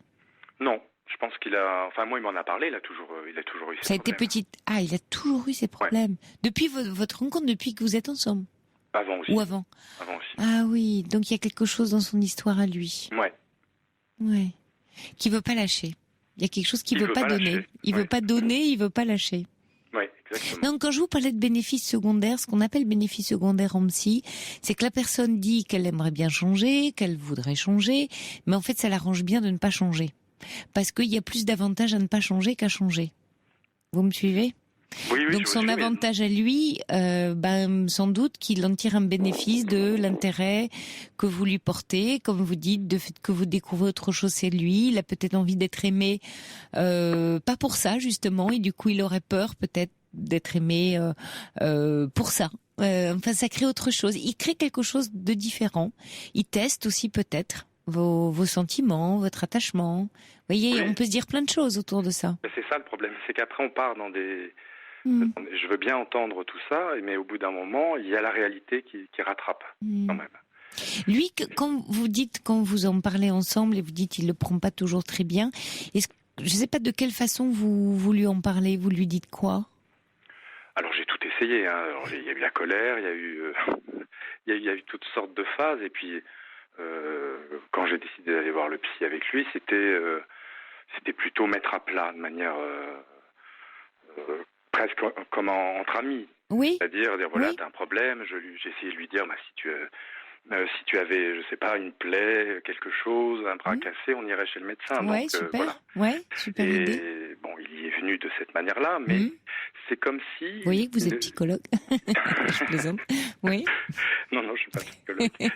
Non, je pense qu'il a. Enfin, moi, il m'en a parlé. Il a toujours eu ces problèmes. Ça a été petite. Ah, il a toujours eu ces problèmes. Ouais. Depuis votre rencontre, depuis que vous êtes ensemble ? Avant aussi. Ou avant ? Avant aussi. Ah oui, donc il y a quelque chose dans son histoire à lui. Ouais. Ouais. Qui veut pas lâcher. Il y a quelque chose qu'il veut pas donner. Lâcher. Il veut pas donner, il veut pas lâcher. Oui, exactement. Donc, quand je vous parlais de bénéfices secondaires, ce qu'on appelle bénéfices secondaires en psy, c'est que la personne dit qu'elle aimerait bien changer, qu'elle voudrait changer, mais en fait, ça l'arrange bien de ne pas changer. Parce qu'il y a plus d'avantages à ne pas changer qu'à changer. Vous me suivez ? Oui, donc son avantage à lui, sans doute qu'il en tire un bénéfice de l'intérêt que vous lui portez, comme vous dites, de fait que vous découvrez autre chose chez lui. Il a peut-être envie d'être aimé, pas pour ça justement, et du coup il aurait peur peut-être d'être aimé pour ça. Ça crée autre chose. Il crée quelque chose de différent. Il teste aussi peut-être vos sentiments, votre attachement. Vous voyez, on peut se dire plein de choses autour de ça. C'est ça le problème, c'est qu'après on part dans des... Je veux bien entendre tout ça, mais au bout d'un moment, il y a la réalité qui rattrape quand même. Lui, quand vous en parlez ensemble et vous dites qu'il le prend pas toujours très bien, je sais pas de quelle façon vous lui en parlez, vous lui dites quoi ? Alors j'ai tout essayé. Hein. Alors, il y a eu la colère, il y a eu toutes sortes de phases. Et puis, quand j'ai décidé d'aller voir le psy avec lui, c'était plutôt mettre à plat de manière presque comme entre amis. Oui. C'est-à-dire, voilà, t'as un problème. J'ai essayé de lui dire, si tu avais, je sais pas, une plaie, quelque chose, un bras cassé, on irait chez le médecin. Ouais, donc, super. Voilà. Ouais, super idée. Bon, il y est venu de cette manière-là, mais c'est comme si... Vous voyez que vous êtes psychologue. Je plaisante. Oui. Non, je suis pas psychologue. Mais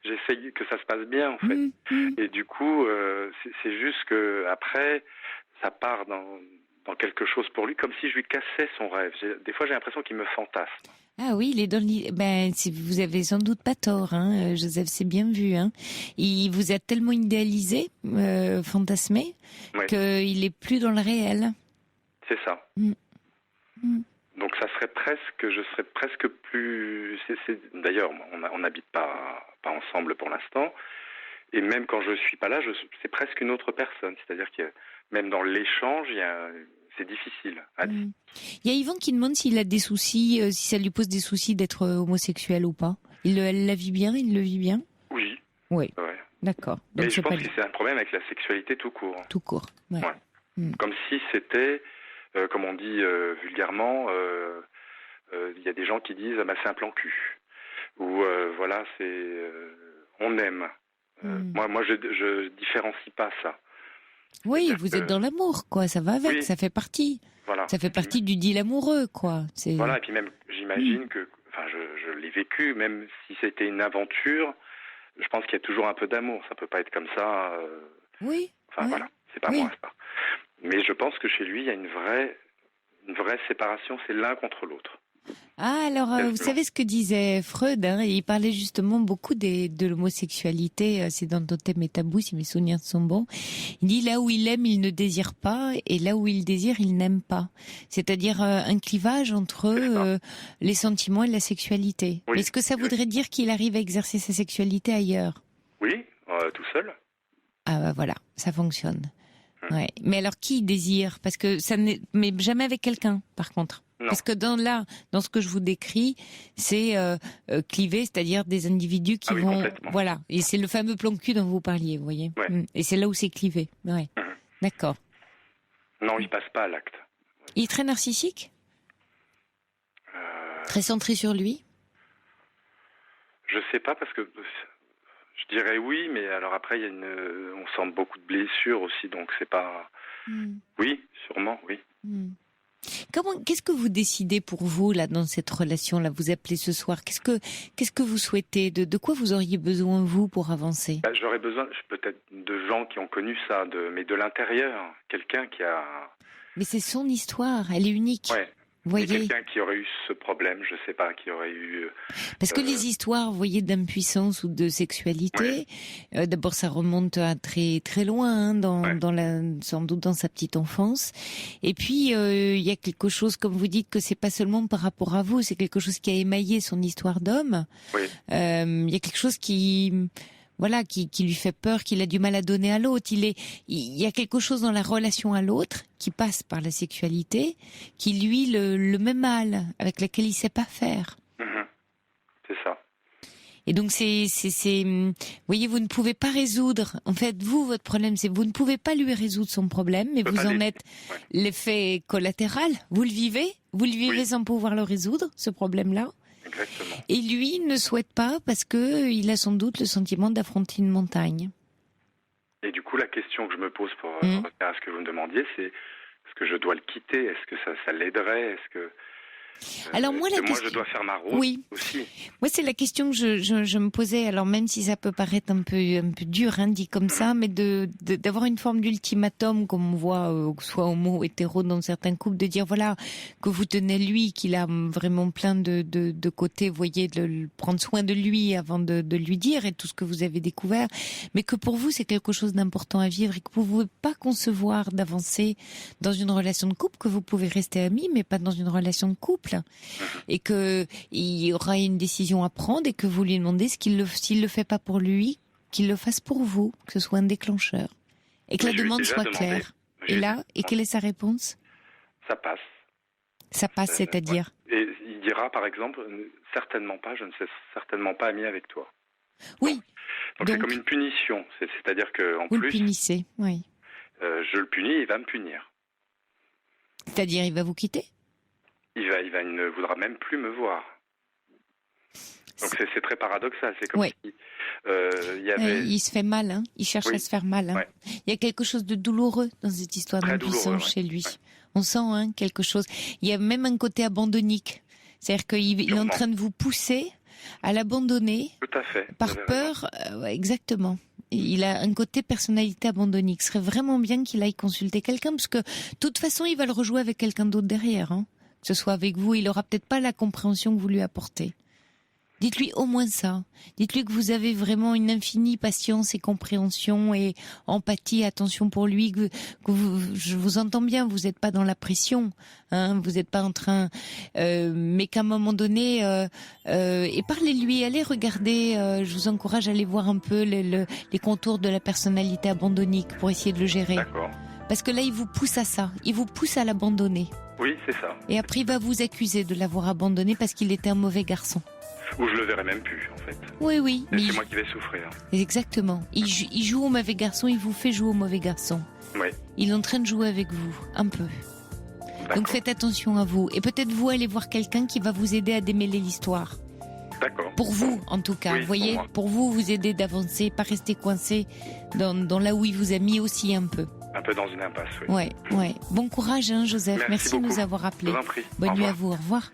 j'essaye que ça se passe bien, en fait. Et du coup, c'est juste que après, ça part dans quelque chose pour lui, comme si je lui cassais son rêve. Des fois, j'ai l'impression qu'il me fantasme. Ah oui, il est dans vous avez sans doute pas tort, hein, Joseph, c'est bien vu, hein. Il vous a tellement idéalisé, fantasmé, qu'il est plus dans le réel. C'est ça. Donc je serais presque plus. D'ailleurs, on n'habite pas ensemble pour l'instant, et même quand je suis pas là, c'est presque une autre personne. C'est-à-dire que même dans l'échange, c'est difficile à dire. Il y a Yvan qui demande s'il a des soucis, si ça lui pose des soucis d'être homosexuel ou pas. Elle la vit bien, il le vit bien. Oui. Oui. Ouais. D'accord. Donc mais je pense que c'est un problème avec la sexualité tout court. Tout court. Ouais. Comme si c'était, comme on dit vulgairement, il y a des gens qui disent c'est un plan cul. Ou voilà, on aime. Moi, je différencie pas ça. Oui, vous êtes dans l'amour, quoi. Ça va avec, ça fait partie. Voilà. Ça fait partie du deal amoureux, quoi. Voilà, et puis même, j'imagine que, je l'ai vécu, même si c'était une aventure, je pense qu'il y a toujours un peu d'amour. Ça peut pas être comme ça. Oui. Voilà, c'est pas moi, ça. Mais je pense que chez lui, il y a une vraie séparation, c'est l'un contre l'autre. Ah, alors, vous savez ce que disait Freud, hein, il parlait justement beaucoup de l'homosexualité, c'est dans Totem et Tabou, si mes souvenirs sont bons. Il dit là où il aime, il ne désire pas, et là où il désire, il n'aime pas. C'est-à-dire un clivage entre les sentiments et la sexualité. Oui. Est-ce que ça voudrait dire qu'il arrive à exercer sa sexualité ailleurs? Oui, tout seul. Ah bah voilà, ça fonctionne. Ouais. Mais alors qui désire? Parce que ça n'est, mais jamais avec quelqu'un, par contre. Non. Parce que dans ce que je vous décris, c'est clivé, c'est-à-dire des individus qui vont, voilà. Et c'est le fameux plan cul dont vous parliez, vous voyez. Ouais. Et c'est là où c'est clivé. Ouais. D'accord. Non, il passe pas à l'acte. Il est très narcissique. Très centré sur lui. Je sais pas parce que je dirais oui, mais alors après on sent beaucoup de blessures aussi, donc c'est pas. Oui, sûrement, oui. Qu'est-ce que vous décidez pour vous là dans cette relation là? Vous appelez ce soir. Qu'est-ce que vous souhaitez? De quoi vous auriez besoin vous pour avancer? J'aurais besoin peut-être de gens qui ont connu ça, mais de l'intérieur, quelqu'un qui a. Mais c'est son histoire, elle est unique. Ouais. Voyez. Quelqu'un qui aurait eu ce problème, je sais pas, qui aurait eu. Parce que les histoires, vous voyez, d'impuissance ou de sexualité, d'abord ça remonte à très très loin, sans doute dans sa petite enfance. Et puis il y a quelque chose, comme vous dites, que c'est pas seulement par rapport à vous, c'est quelque chose qui a émaillé son histoire d'homme. Oui. Il y a quelque chose qui lui fait peur, qu'il a du mal à donner à l'autre. Il y a quelque chose dans la relation à l'autre qui passe par la sexualité, qui lui le met mal, avec laquelle il sait pas faire. C'est ça. Et donc vous voyez, vous ne pouvez pas résoudre. En fait, votre problème, c'est que vous ne pouvez pas lui résoudre son problème, mais vous en êtes l'effet collatéral. Vous le vivez sans pouvoir le résoudre, ce problème-là. Exactement. Et lui ne souhaite pas parce que il a sans doute le sentiment d'affronter une montagne. Et du coup, la question que je me pose pour revenir à ce que vous me demandiez, c'est est-ce que je dois le quitter? Est-ce que ça l'aiderait? Est-ce que alors moi, moi je dois faire ma route aussi. Moi, c'est la question que je me posais. Alors même si ça peut paraître un peu dur, hein, dit comme ça, mais d'avoir une forme d'ultimatum, comme on voit, soit homo, hétéro dans certains couples, de dire voilà que vous tenez lui, qu'il a vraiment plein de côtés, vous voyez, de prendre soin de lui avant de lui dire et tout ce que vous avez découvert, mais que pour vous c'est quelque chose d'important à vivre et que vous ne pouvez pas concevoir d'avancer dans une relation de couple, que vous pouvez rester amis, mais pas dans une relation de couple. Et que il y aura une décision à prendre et que vous lui demandez s'il le fait pas pour lui, qu'il le fasse pour vous, que ce soit un déclencheur et que la demande soit claire. Et quelle est sa réponse? Ça passe. Ça passe, c'est-à-dire Et il dira, par exemple, certainement pas, je ne suis certainement pas ami avec toi. Oui. Donc c'est comme une punition. C'est-à-dire qu'en plus... Vous le punissez, oui. Je le punis, il va me punir. C'est-à-dire, il va vous quitter ? Il ne voudra même plus me voir. Donc c'est très paradoxal. C'est comme si il se fait mal, hein. Il cherche à se faire mal. Hein. Il y a quelque chose de douloureux dans cette histoire d'impuissance chez lui. On sent quelque chose. Il y a même un côté abandonnique. C'est-à-dire qu'il est en train de vous pousser à l'abandonner. Tout à fait. Par peur, exactement. Il a un côté personnalité abandonnique. Ce serait vraiment bien qu'il aille consulter quelqu'un, parce que de toute façon, il va le rejouer avec quelqu'un d'autre derrière. Hein. Que ce soit avec vous, il aura peut-être pas la compréhension que vous lui apportez. Dites-lui au moins ça. Dites-lui que vous avez vraiment une infinie patience et compréhension et empathie, attention pour lui. Je vous entends bien, vous n'êtes pas dans la pression, hein, vous n'êtes pas en train, mais qu'à un moment donné, et parlez-lui, allez regarder. Je vous encourage à aller voir un peu les contours de la personnalité abandonnique pour essayer de le gérer. D'accord. Parce que là, il vous pousse à ça, il vous pousse à l'abandonner. Oui, c'est ça. Et après, il va vous accuser de l'avoir abandonné parce qu'il était un mauvais garçon. Ou je le verrai même plus, en fait. Oui. Et c'est moi qui vais souffrir. Exactement. Il joue au mauvais garçon, il vous fait jouer au mauvais garçon. Oui. Il est en train de jouer avec vous, un peu. D'accord. Donc faites attention à vous. Et peut-être vous allez voir quelqu'un qui va vous aider à démêler l'histoire. D'accord. Pour vous, en tout cas. Oui, vous voyez, pour vous aider d'avancer, pas rester coincé dans là où il vous a mis aussi un peu. Un peu dans une impasse, oui. Ouais. Bon courage, hein, Joseph. Merci de nous avoir appelés. Je vous en prie. Bonne nuit à vous. Au revoir.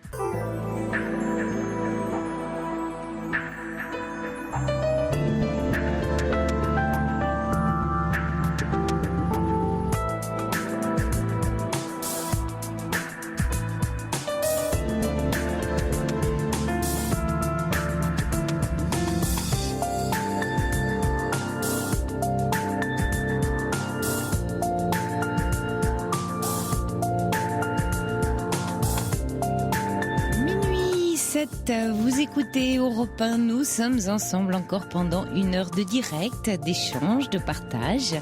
Vous écoutez Europe 1, nous sommes ensemble encore pendant 1 heure de direct, d'échange, de partage,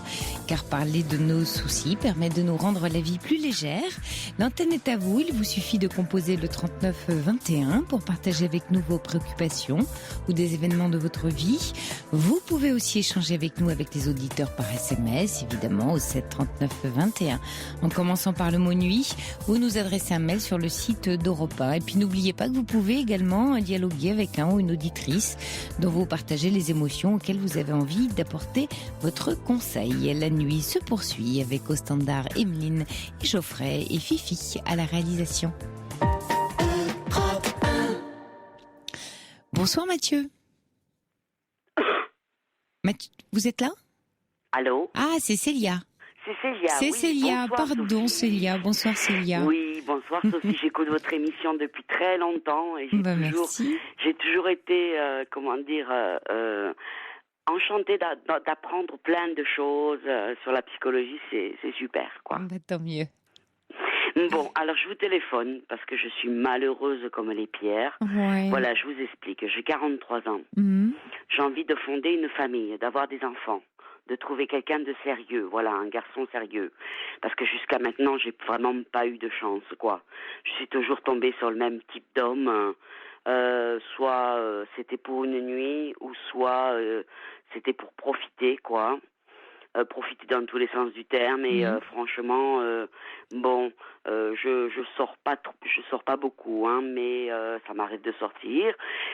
car parler de nos soucis permet de nous rendre la vie plus légère. L'antenne est à vous, il vous suffit de composer le 3921 pour partager avec nous vos préoccupations ou des événements de votre vie. Vous pouvez aussi échanger avec nous, avec les auditeurs par SMS, évidemment, au 7 39 21, en commençant par le mot nuit, ou nous adresser un mail sur le site d'Europe 1. Et puis n'oubliez pas que vous pouvez également dialoguer avec un ou une auditrice dont vous partagez les émotions auxquelles vous avez envie d'apporter votre conseil. La nuit se poursuit avec au standard Emeline et Geoffrey et Fifi à la réalisation. Bonsoir Mathieu. Mathieu, vous êtes là ? Allô ? Ah, c'est Célia. C'est Célia, pardon Célia. Bonsoir Célia. Oui, bonsoir Sophie. J'écoute votre émission depuis très longtemps et j'ai toujours été, enchantée d'apprendre plein de choses sur la psychologie. C'est super, quoi. Tant mieux. Bon, alors je vous téléphone parce que je suis malheureuse comme les pierres. Ouais. Voilà, je vous explique. J'ai 43 ans. J'ai envie de fonder une famille, d'avoir des enfants, de trouver quelqu'un de sérieux, voilà, un garçon sérieux. Parce que jusqu'à maintenant, j'ai vraiment pas eu de chance, quoi. Je suis toujours tombée sur le même type d'homme. Soit c'était pour une nuit, ou soit c'était pour profiter, quoi. Profiter dans tous les sens du terme. Et franchement, je sors pas beaucoup, hein, mais ça m'arrive de sortir.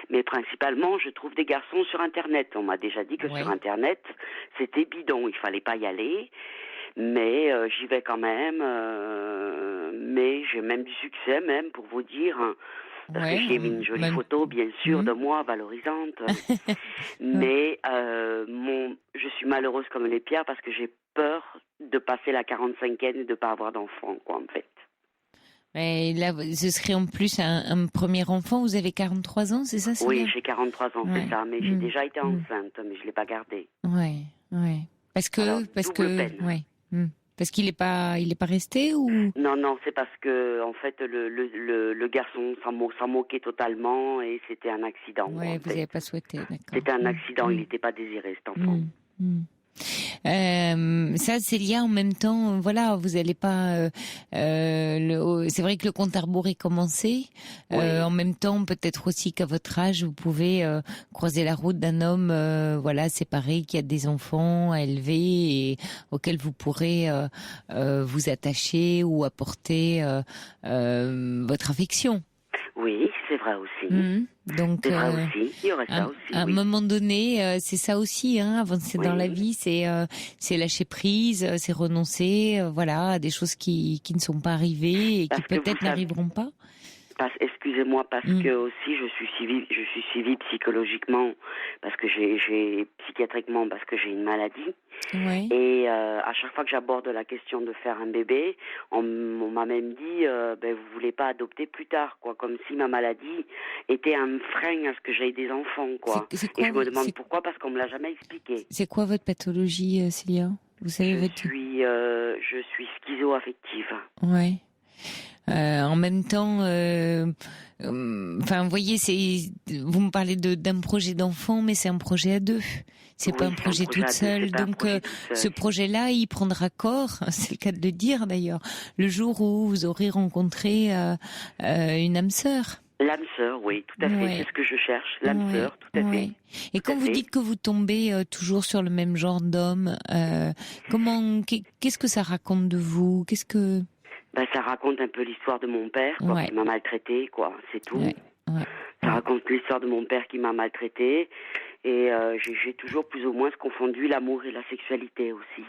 Mais principalement, je trouve des garçons sur Internet. On m'a déjà dit que sur Internet, c'était bidon, il fallait pas y aller. Mais j'y vais quand même. Mais j'ai même du succès, même, pour vous dire. Parce que j'ai mis une jolie photo, bien sûr, de moi, valorisante. Mais je suis malheureuse comme les pierres parce que j'ai peur de passer la 45e et de ne pas avoir d'enfant, quoi, en fait. Mais là, ce serait en plus un premier enfant. Vous avez 43 ans, c'est ça? Oui, j'ai 43 ans, c'est ça. Mais j'ai déjà été enceinte, mais je ne l'ai pas gardé. Ouais. Parce qu'il est pas resté ou? Non, c'est parce que en fait le garçon s'en moquait totalement et c'était un accident. Ouais, vous n'avez pas souhaité, d'accord. C'était un accident, il n'était pas désiré cet enfant. Ça, Célia, en même temps, voilà, vous n'allez pas. C'est vrai que le compte à rebours est commencé. En même temps, peut-être aussi qu'à votre âge, vous pouvez croiser la route d'un homme, voilà, séparé, qui a des enfants à élever et auxquels vous pourrez vous attacher ou apporter votre affection. Oui, c'est vrai aussi. Donc, c'est vrai aussi. Il y aurait ça aussi. À un moment donné, c'est ça aussi, hein, avancer dans la vie, c'est lâcher prise, c'est renoncer, voilà, à des choses qui ne sont pas arrivées et qui peut-être n'arriveront pas. Excusez-moi, parce que aussi je suis suivie psychologiquement, parce que psychiatriquement, parce que j'ai une maladie. Ouais. Et à chaque fois que j'aborde la question de faire un bébé, on m'a même dit, vous voulez pas adopter plus tard, quoi, comme si ma maladie était un frein à ce que j'aie des enfants, quoi. C'est quoi, et je me demande pourquoi, parce qu'on me l'a jamais expliqué. C'est quoi votre pathologie, Célia? Vous savez je suis schizo-affective. Ouais. En même temps, vous voyez, vous me parlez d'un projet d'enfant, mais c'est un projet à deux. C'est pas un projet toute seule. Donc, ce projet-là, il prendra corps, c'est le cas de le dire d'ailleurs, le jour où vous aurez rencontré une âme sœur. L'âme sœur, oui, tout à fait. C'est ce que je cherche, l'âme sœur, tout à fait. Et quand vous dites que vous tombez toujours sur le même genre d'homme, qu'est-ce que ça raconte de vous? Ça raconte un peu l'histoire de mon père, quoi, qui m'a maltraité, quoi, c'est tout. Ça raconte l'histoire de mon père qui m'a maltraité, et j'ai toujours plus ou moins confondu l'amour et la sexualité aussi.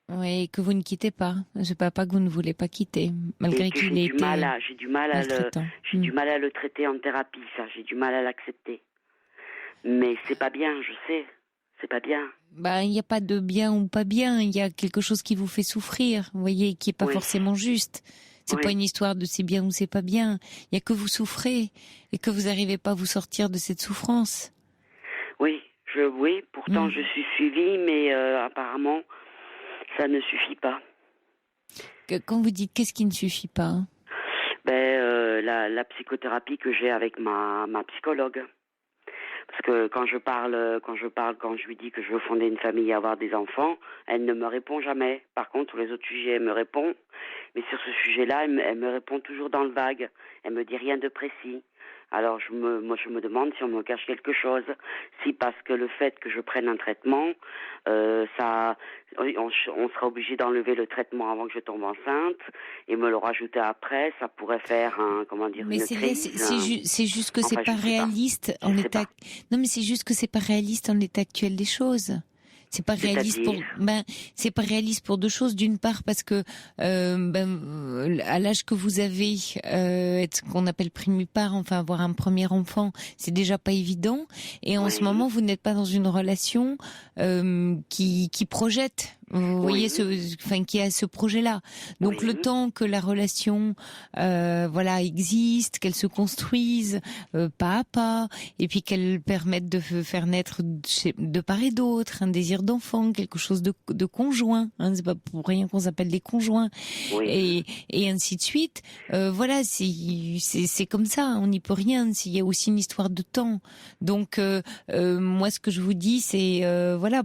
Oui, que vous ne quittez pas. Ce papa que vous ne voulez pas quitter, malgré qu'il ait été j'ai du mal à le traiter en thérapie, ça, j'ai du mal à l'accepter. Mais c'est pas bien, je sais. C'est pas bien. Il n'y a pas de bien ou pas bien. Il y a quelque chose qui vous fait souffrir, vous voyez, qui est pas forcément juste. C'est pas une histoire de c'est bien ou c'est pas bien. Il y a que vous souffrez et que vous n'arrivez pas à vous sortir de cette souffrance. Oui, pourtant je suis suivie, mais apparemment, ça ne suffit pas. Quand vous dites qu'est-ce qui ne suffit pas? La psychothérapie que j'ai avec ma psychologue. Parce que quand je lui dis que je veux fonder une famille et avoir des enfants, elle ne me répond jamais. Par contre, sur les autres sujets, elle me répond. Mais sur ce sujet-là, elle me répond toujours dans le vague. Elle me dit rien de précis. Alors, je me demande si on me cache quelque chose. Si parce que le fait que je prenne un traitement, on sera obligé d'enlever le traitement avant que je tombe enceinte et me le rajouter après, ça pourrait faire Mais c'est juste que c'est pas réaliste en l'état. Non, mais c'est juste que c'est pas réaliste en l'état actuel des choses. C'est pas réaliste c'est pas réaliste pour deux choses. D'une part parce que à l'âge que vous avez, être ce qu'on appelle primipare, enfin avoir un premier enfant, c'est déjà pas évident. Et en ce moment, vous n'êtes pas dans une relation qui projette. Vous voyez qui a ce projet-là. Donc le temps que la relation, existe, qu'elle se construise pas à pas, et puis qu'elle permette de faire naître de part et d'autre un désir d'enfant, quelque chose de conjoint. Hein, c'est pas pour rien qu'on s'appelle les conjoints, et ainsi de suite. C'est comme ça. On n'y peut rien. Il y a aussi une histoire de temps. Donc moi, ce que je vous dis, c'est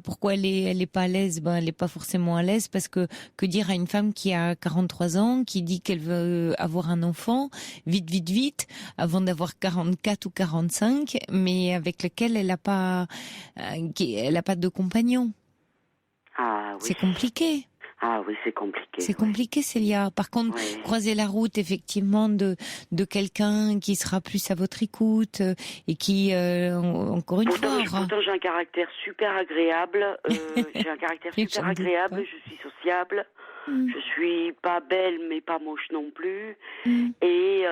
pourquoi elle est pas à l'aise. Elle est pas forcément à l'aise parce que dire à une femme qui a 43 ans, qui dit qu'elle veut avoir un enfant, vite, avant d'avoir 44 ou 45, mais avec lequel elle a pas de compagnon. Ah oui. C'est compliqué. Ah oui, c'est compliqué. C'est compliqué, Célia. Par contre, croiser la route, effectivement, de quelqu'un qui sera plus à votre écoute et qui, encore une fois... Pourtant, j'ai un caractère super agréable. Je suis sociable. Je suis pas belle, mais pas moche non plus. Et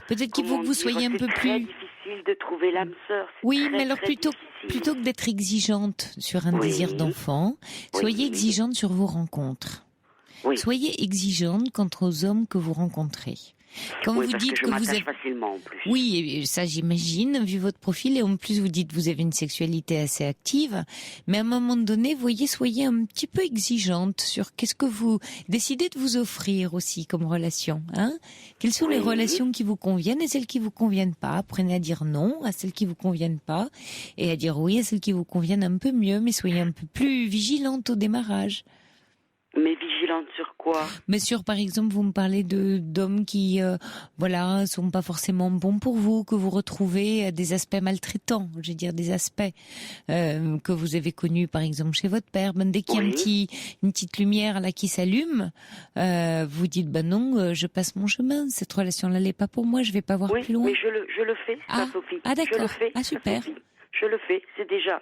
peut-être qu'il faut que vous soyez un peu plus... C'est très difficile de trouver l'âme sœur. Oui, mais alors plutôt que d'être exigeante sur un désir d'enfant, soyez exigeante sur vos rencontres. Soyez exigeante quant aux hommes que vous rencontrez. Quand oui, vous parce dites que je m'attache facilement en plus. Oui, et ça j'imagine, vu votre profil, et en plus vous dites que vous avez une sexualité assez active, mais à un moment donné, voyez, soyez un petit peu exigeante sur qu'est-ce que vous décidez de vous offrir aussi comme relation. Hein, quelles sont les relations qui vous conviennent et celles qui vous conviennent pas. Apprenez à dire non à celles qui vous conviennent pas et à dire oui à celles qui vous conviennent un peu mieux, mais soyez un peu plus vigilante au démarrage. Mais vigilante sur quoi? Mais sur, par exemple, vous me parlez d'hommes qui, sont pas forcément bons pour vous, que vous retrouvez à des aspects maltraitants, je veux dire des aspects que vous avez connus, par exemple, chez votre père. Ben, dès qu'il y a une petite lumière là qui s'allume, vous dites, non, je passe mon chemin. Cette relation-là n'est pas pour moi. Je vais pas voir plus loin. Oui, mais je le fais, ça, Sophie. Ah d'accord. Je le fais, super. Sophie. Je le fais. C'est déjà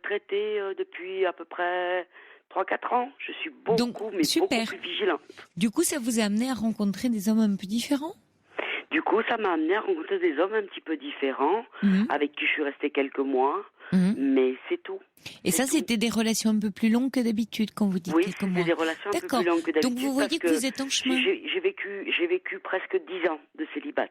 traité depuis à peu près 3-4 ans. Je suis beaucoup plus vigilante. Du coup, ça vous a amené à rencontrer des hommes un peu différents? Du coup, ça m'a amené à rencontrer des hommes un petit peu différents, avec qui je suis restée quelques mois, mais c'est tout. Et ça, c'était des relations un peu plus longues que d'habitude, quand vous dites quelques mois? Oui, c'était des relations un peu plus longues que d'habitude. Donc vous voyez que vous êtes en chemin. J'ai vécu presque 10 ans de célibat.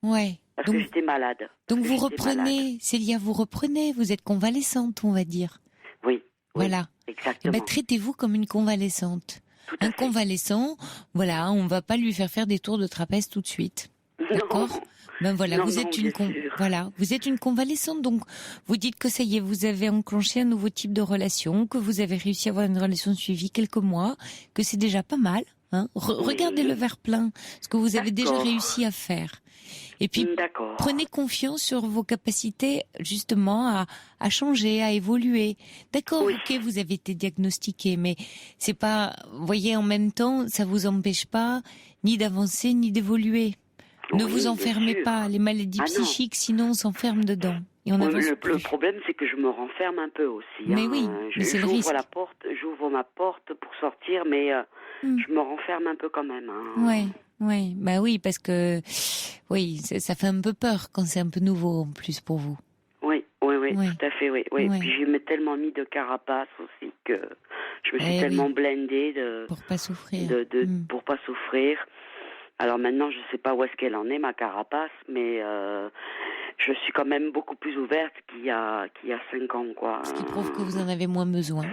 Ouais. Parce que j'étais malade. Donc vous reprenez, Célia, vous êtes convalescente, on va dire. Oui. Voilà. Exactement. Traitez-vous comme une convalescente. Un convalescent, on va pas lui faire des tours de trapèze tout de suite. D'accord? Vous êtes une convalescente, donc vous dites que ça y est, vous avez enclenché un nouveau type de relation, que vous avez réussi à avoir une relation suivie quelques mois, que c'est déjà pas mal. Hein? Regardez le verre plein, ce que vous avez déjà réussi à faire. Et puis, prenez confiance sur vos capacités, justement, à changer, à évoluer. D'accord, ok, vous avez été diagnostiqué, mais c'est pas, voyez, en même temps, ça vous empêche pas ni d'avancer, ni d'évoluer. Ne vous enfermez pas. Les maladies psychiques, sinon, on s'enferme dedans. Et on avance plus. Le problème, c'est que je me renferme un peu aussi. Mais oui, c'est le risque. J'ouvre ma porte pour sortir, mais je me renferme un peu quand même. Hein. Oui, parce que ça fait un peu peur quand c'est un peu nouveau en plus pour vous. Oui, tout à fait, oui. Puis j'ai tellement mis de carapace aussi que je me suis tellement blindée pour pas souffrir. Pour pas souffrir. Alors maintenant, je sais pas où est-ce qu'elle en est, ma carapace, mais je suis quand même beaucoup plus ouverte qu'il y a 5 ans, quoi. Ce qui prouve que vous en avez moins besoin.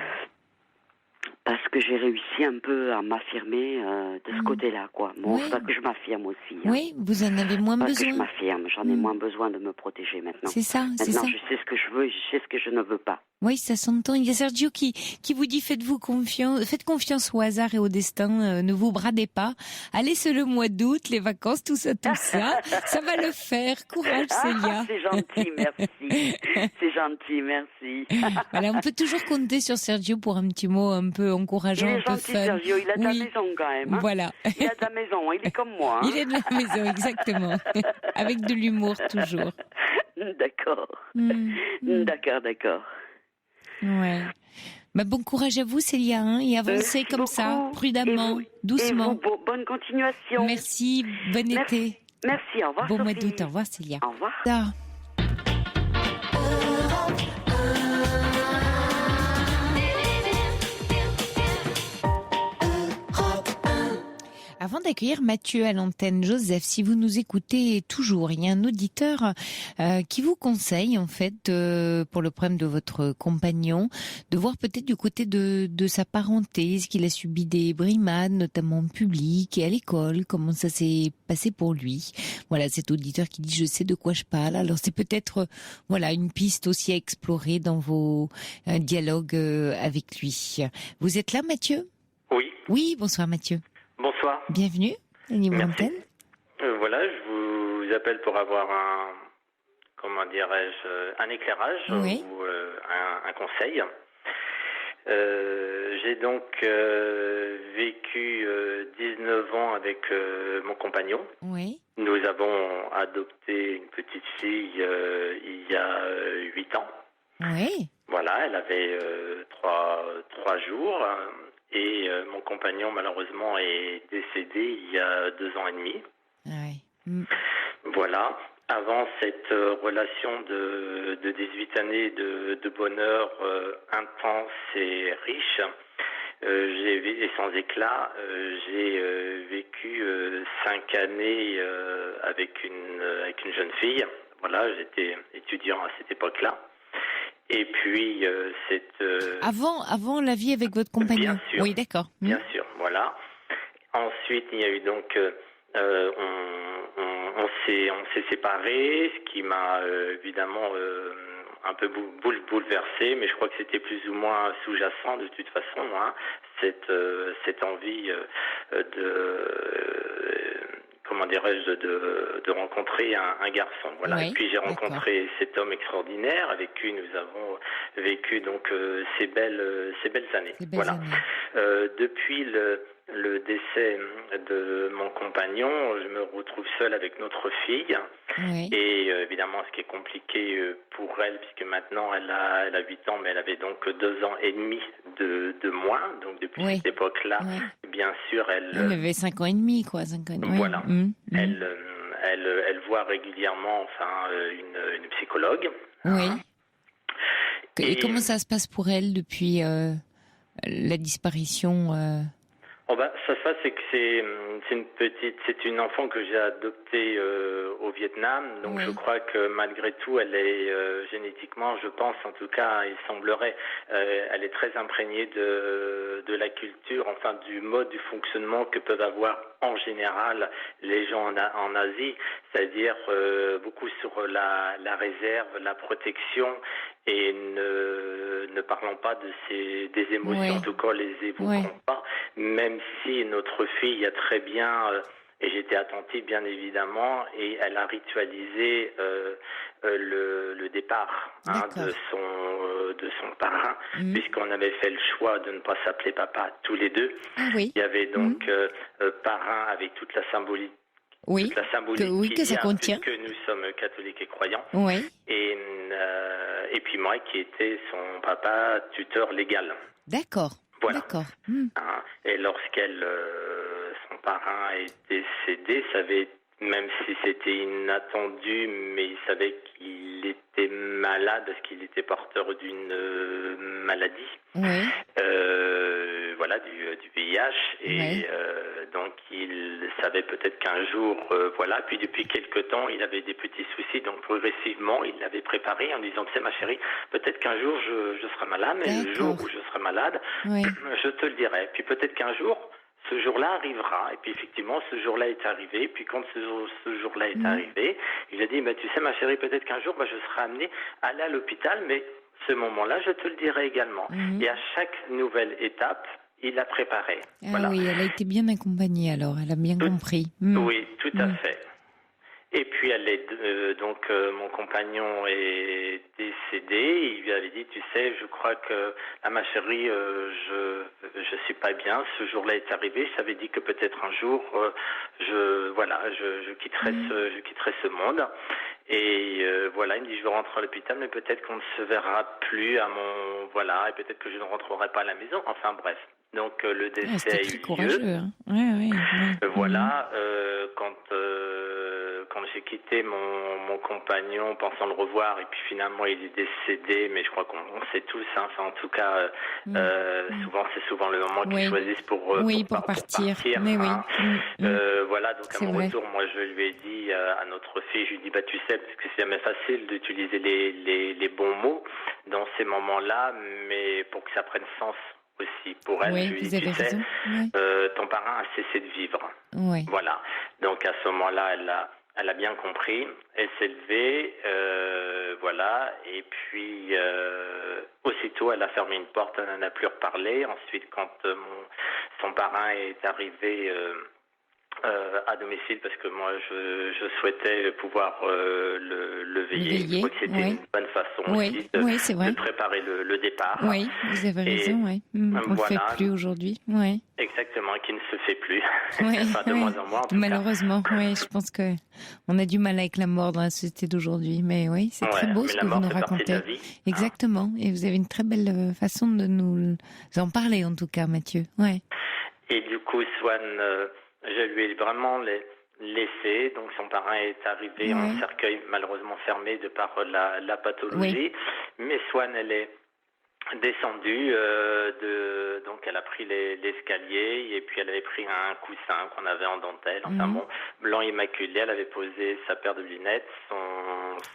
Parce que j'ai réussi un peu à m'affirmer de ce côté-là, quoi. Bon, c'est pas que je m'affirme aussi. Hein. Oui, vous en avez moins besoin. Que je m'affirme, j'en ai moins besoin de me protéger maintenant. C'est ça, Maintenant, je sais ce que je veux et je sais ce que je ne veux pas. Oui, ça s'entend. Il y a Sergio qui vous dit faites confiance au hasard et au destin, ne vous bradez pas. Allez, c'est le mois d'août, les vacances, tout ça, ça va le faire. Courage, Célia. C'est gentil, merci. C'est gentil, merci. Voilà, on peut toujours compter sur Sergio pour un petit mot un peu encourageant, un peu fun. Sergio, il a de la maison quand même. Hein. Voilà. Il a de la maison, il est comme moi. Hein. Il est de la maison, exactement. Avec de l'humour toujours. D'accord. D'accord. Ouais. Bon courage à vous, Célia, et avancez comme ça, prudemment, doucement. Et vous, bonne continuation. Merci, bon été. Merci, au revoir. Bon mois d'août, au revoir, Célia. Au revoir. Avant d'accueillir Mathieu à l'antenne, Joseph, si vous nous écoutez toujours, il y a un auditeur qui vous conseille, en fait, pour le problème de votre compagnon, de voir peut-être du côté de sa parenté, est-ce qu'il a subi des brimades, notamment en public et à l'école, comment ça s'est passé pour lui. Voilà, cet auditeur qui dit « je sais de quoi je parle ». Alors c'est peut-être une piste aussi à explorer dans vos dialogues avec lui. Vous êtes là, Mathieu ? Oui. Oui, bonsoir Mathieu. Bonsoir. Bienvenue à Libre Antenne. Voilà, je vous appelle pour avoir un éclairage ou un conseil. J'ai donc vécu 19 ans avec mon compagnon. Oui. Nous avons adopté une petite fille il y a 8 ans. Oui. Voilà, elle avait 3 jours. Et mon compagnon, malheureusement, est décédé il y a 2 ans et demi. Voilà. Avant cette relation de 18 années de bonheur intense et riche, et sans éclat, j'ai vécu 5 années avec une jeune fille. Voilà, j'étais étudiant à cette époque-là. Et puis avant la vie avec votre compagnon. Bien sûr. Oui, d'accord. Bien sûr, voilà. Ensuite, il y a eu donc on s'est séparés, ce qui m'a évidemment un peu bouleversé, mais je crois que c'était plus ou moins sous-jacent de toute façon, hein, cette envie comment dirais-je, de rencontrer un garçon. Voilà. Oui, et puis j'ai rencontré cet homme extraordinaire avec qui nous avons vécu donc ces belles années. Voilà. Depuis le décès de mon compagnon, je me retrouve seule avec notre fille. Oui. Et évidemment, ce qui est compliqué pour elle, puisque maintenant elle a 8 ans, mais elle avait donc 2 ans et demi de moins. Donc depuis cette époque-là, bien sûr, elle avait 5 ans et demi, quoi. 5 ans et demi. Voilà. Elle voit régulièrement, une psychologue. Oui. Et comment ça se passe pour elle depuis la disparition ça se passe, c'est que c'est une enfant que j'ai adoptée au Vietnam, donc je crois que malgré tout, elle est génétiquement, je pense en tout cas, il semblerait, elle est très imprégnée de la culture, enfin du mode du fonctionnement que peuvent avoir en général les gens en Asie, c'est-à-dire beaucoup sur la réserve, la protection. Et ne parlons pas des émotions, en tout cas les évoquons pas, même si notre fille a très bien, et j'étais attentive bien évidemment, et elle a ritualisé le départ de son parrain, puisqu'on avait fait le choix de ne pas s'appeler papa tous les deux. Ah, oui. Il y avait donc parrain avec toute la symbolique. Oui, toute la symbolique que ça contient. Puisque nous sommes catholiques et croyants. Oui. Et puis moi qui était son papa tuteur légal. D'accord. Voilà. D'accord. Et son parrain est décédé, même si c'était inattendu, mais il savait qu'il était malade parce qu'il était porteur d'une maladie. Oui. Voilà, du VIH. Et donc il savait peut-être qu'un jour, voilà. Puis depuis quelque temps, il avait des petits soucis. Donc progressivement, il l'avait préparé en disant, tu sais ma chérie, peut-être qu'un jour je serai malade, mais le jour où je serai malade, je te le dirai. Puis peut-être qu'un jour, ce jour-là arrivera. Et puis effectivement, ce jour-là est arrivé. Puis quand ce jour-là est arrivé, il a dit, tu sais ma chérie, peut-être qu'un jour, je serai amené à aller à l'hôpital, mais ce moment-là, je te le dirai également. Et à chaque nouvelle étape, il l'a préparé. Ah voilà. Oui, elle a été bien accompagnée alors, elle a bien compris. Oui, tout à fait. Et puis mon compagnon est décédé. Il lui avait dit, tu sais, je crois que ma chérie, je suis pas bien. Ce jour-là est arrivé. Je t'avais dit que peut-être un jour, je quitterai ce monde. Et voilà, il me dit, je vais rentrer à l'hôpital, mais peut-être qu'on ne se verra plus et peut-être que je ne rentrerai pas à la maison. Enfin bref. Donc le décès a eu lieu. Hein. Voilà, quand j'ai quitté mon compagnon, pensant le revoir, et puis finalement il est décédé, mais je crois qu'on sait tous, en tout cas, souvent le moment qu'ils choisissent pour partir. Mais voilà, donc à mon retour, moi je lui ai dit à notre fille, je lui ai dit, tu sais, parce que c'est jamais facile d'utiliser les bons mots dans ces moments-là, mais pour que ça prenne sens aussi pour elle, je lui ai dit, tu sais, ton parrain a cessé de vivre. Oui. Voilà, donc à ce moment-là, elle a bien compris, elle s'est levée, voilà, et puis aussitôt elle a fermé une porte, elle n'en a plus reparlé. Ensuite, quand son parrain est arrivé à domicile, parce que moi je souhaitais pouvoir le veiller. Je crois que c'était une bonne façon aussi de préparer le départ. Oui, vous avez raison, on ne le fait plus aujourd'hui. Exactement, qui ne se fait plus. De moins en moins, en tout malheureusement, je pense qu'on a du mal avec la mort dans la société d'aujourd'hui, mais c'est très beau ce que vous nous racontez. Exactement, et vous avez une très belle façon de nous en parler en tout cas, Mathieu. Et du coup, Swan, je lui ai vraiment laissé. Donc son parrain est arrivé en cercueil malheureusement fermé de par la pathologie. Mais Swan, elle est descendue donc elle a pris l'escalier et puis elle avait pris un coussin qu'on avait en dentelle, enfin bon, blanc immaculé. Elle avait posé sa paire de lunettes,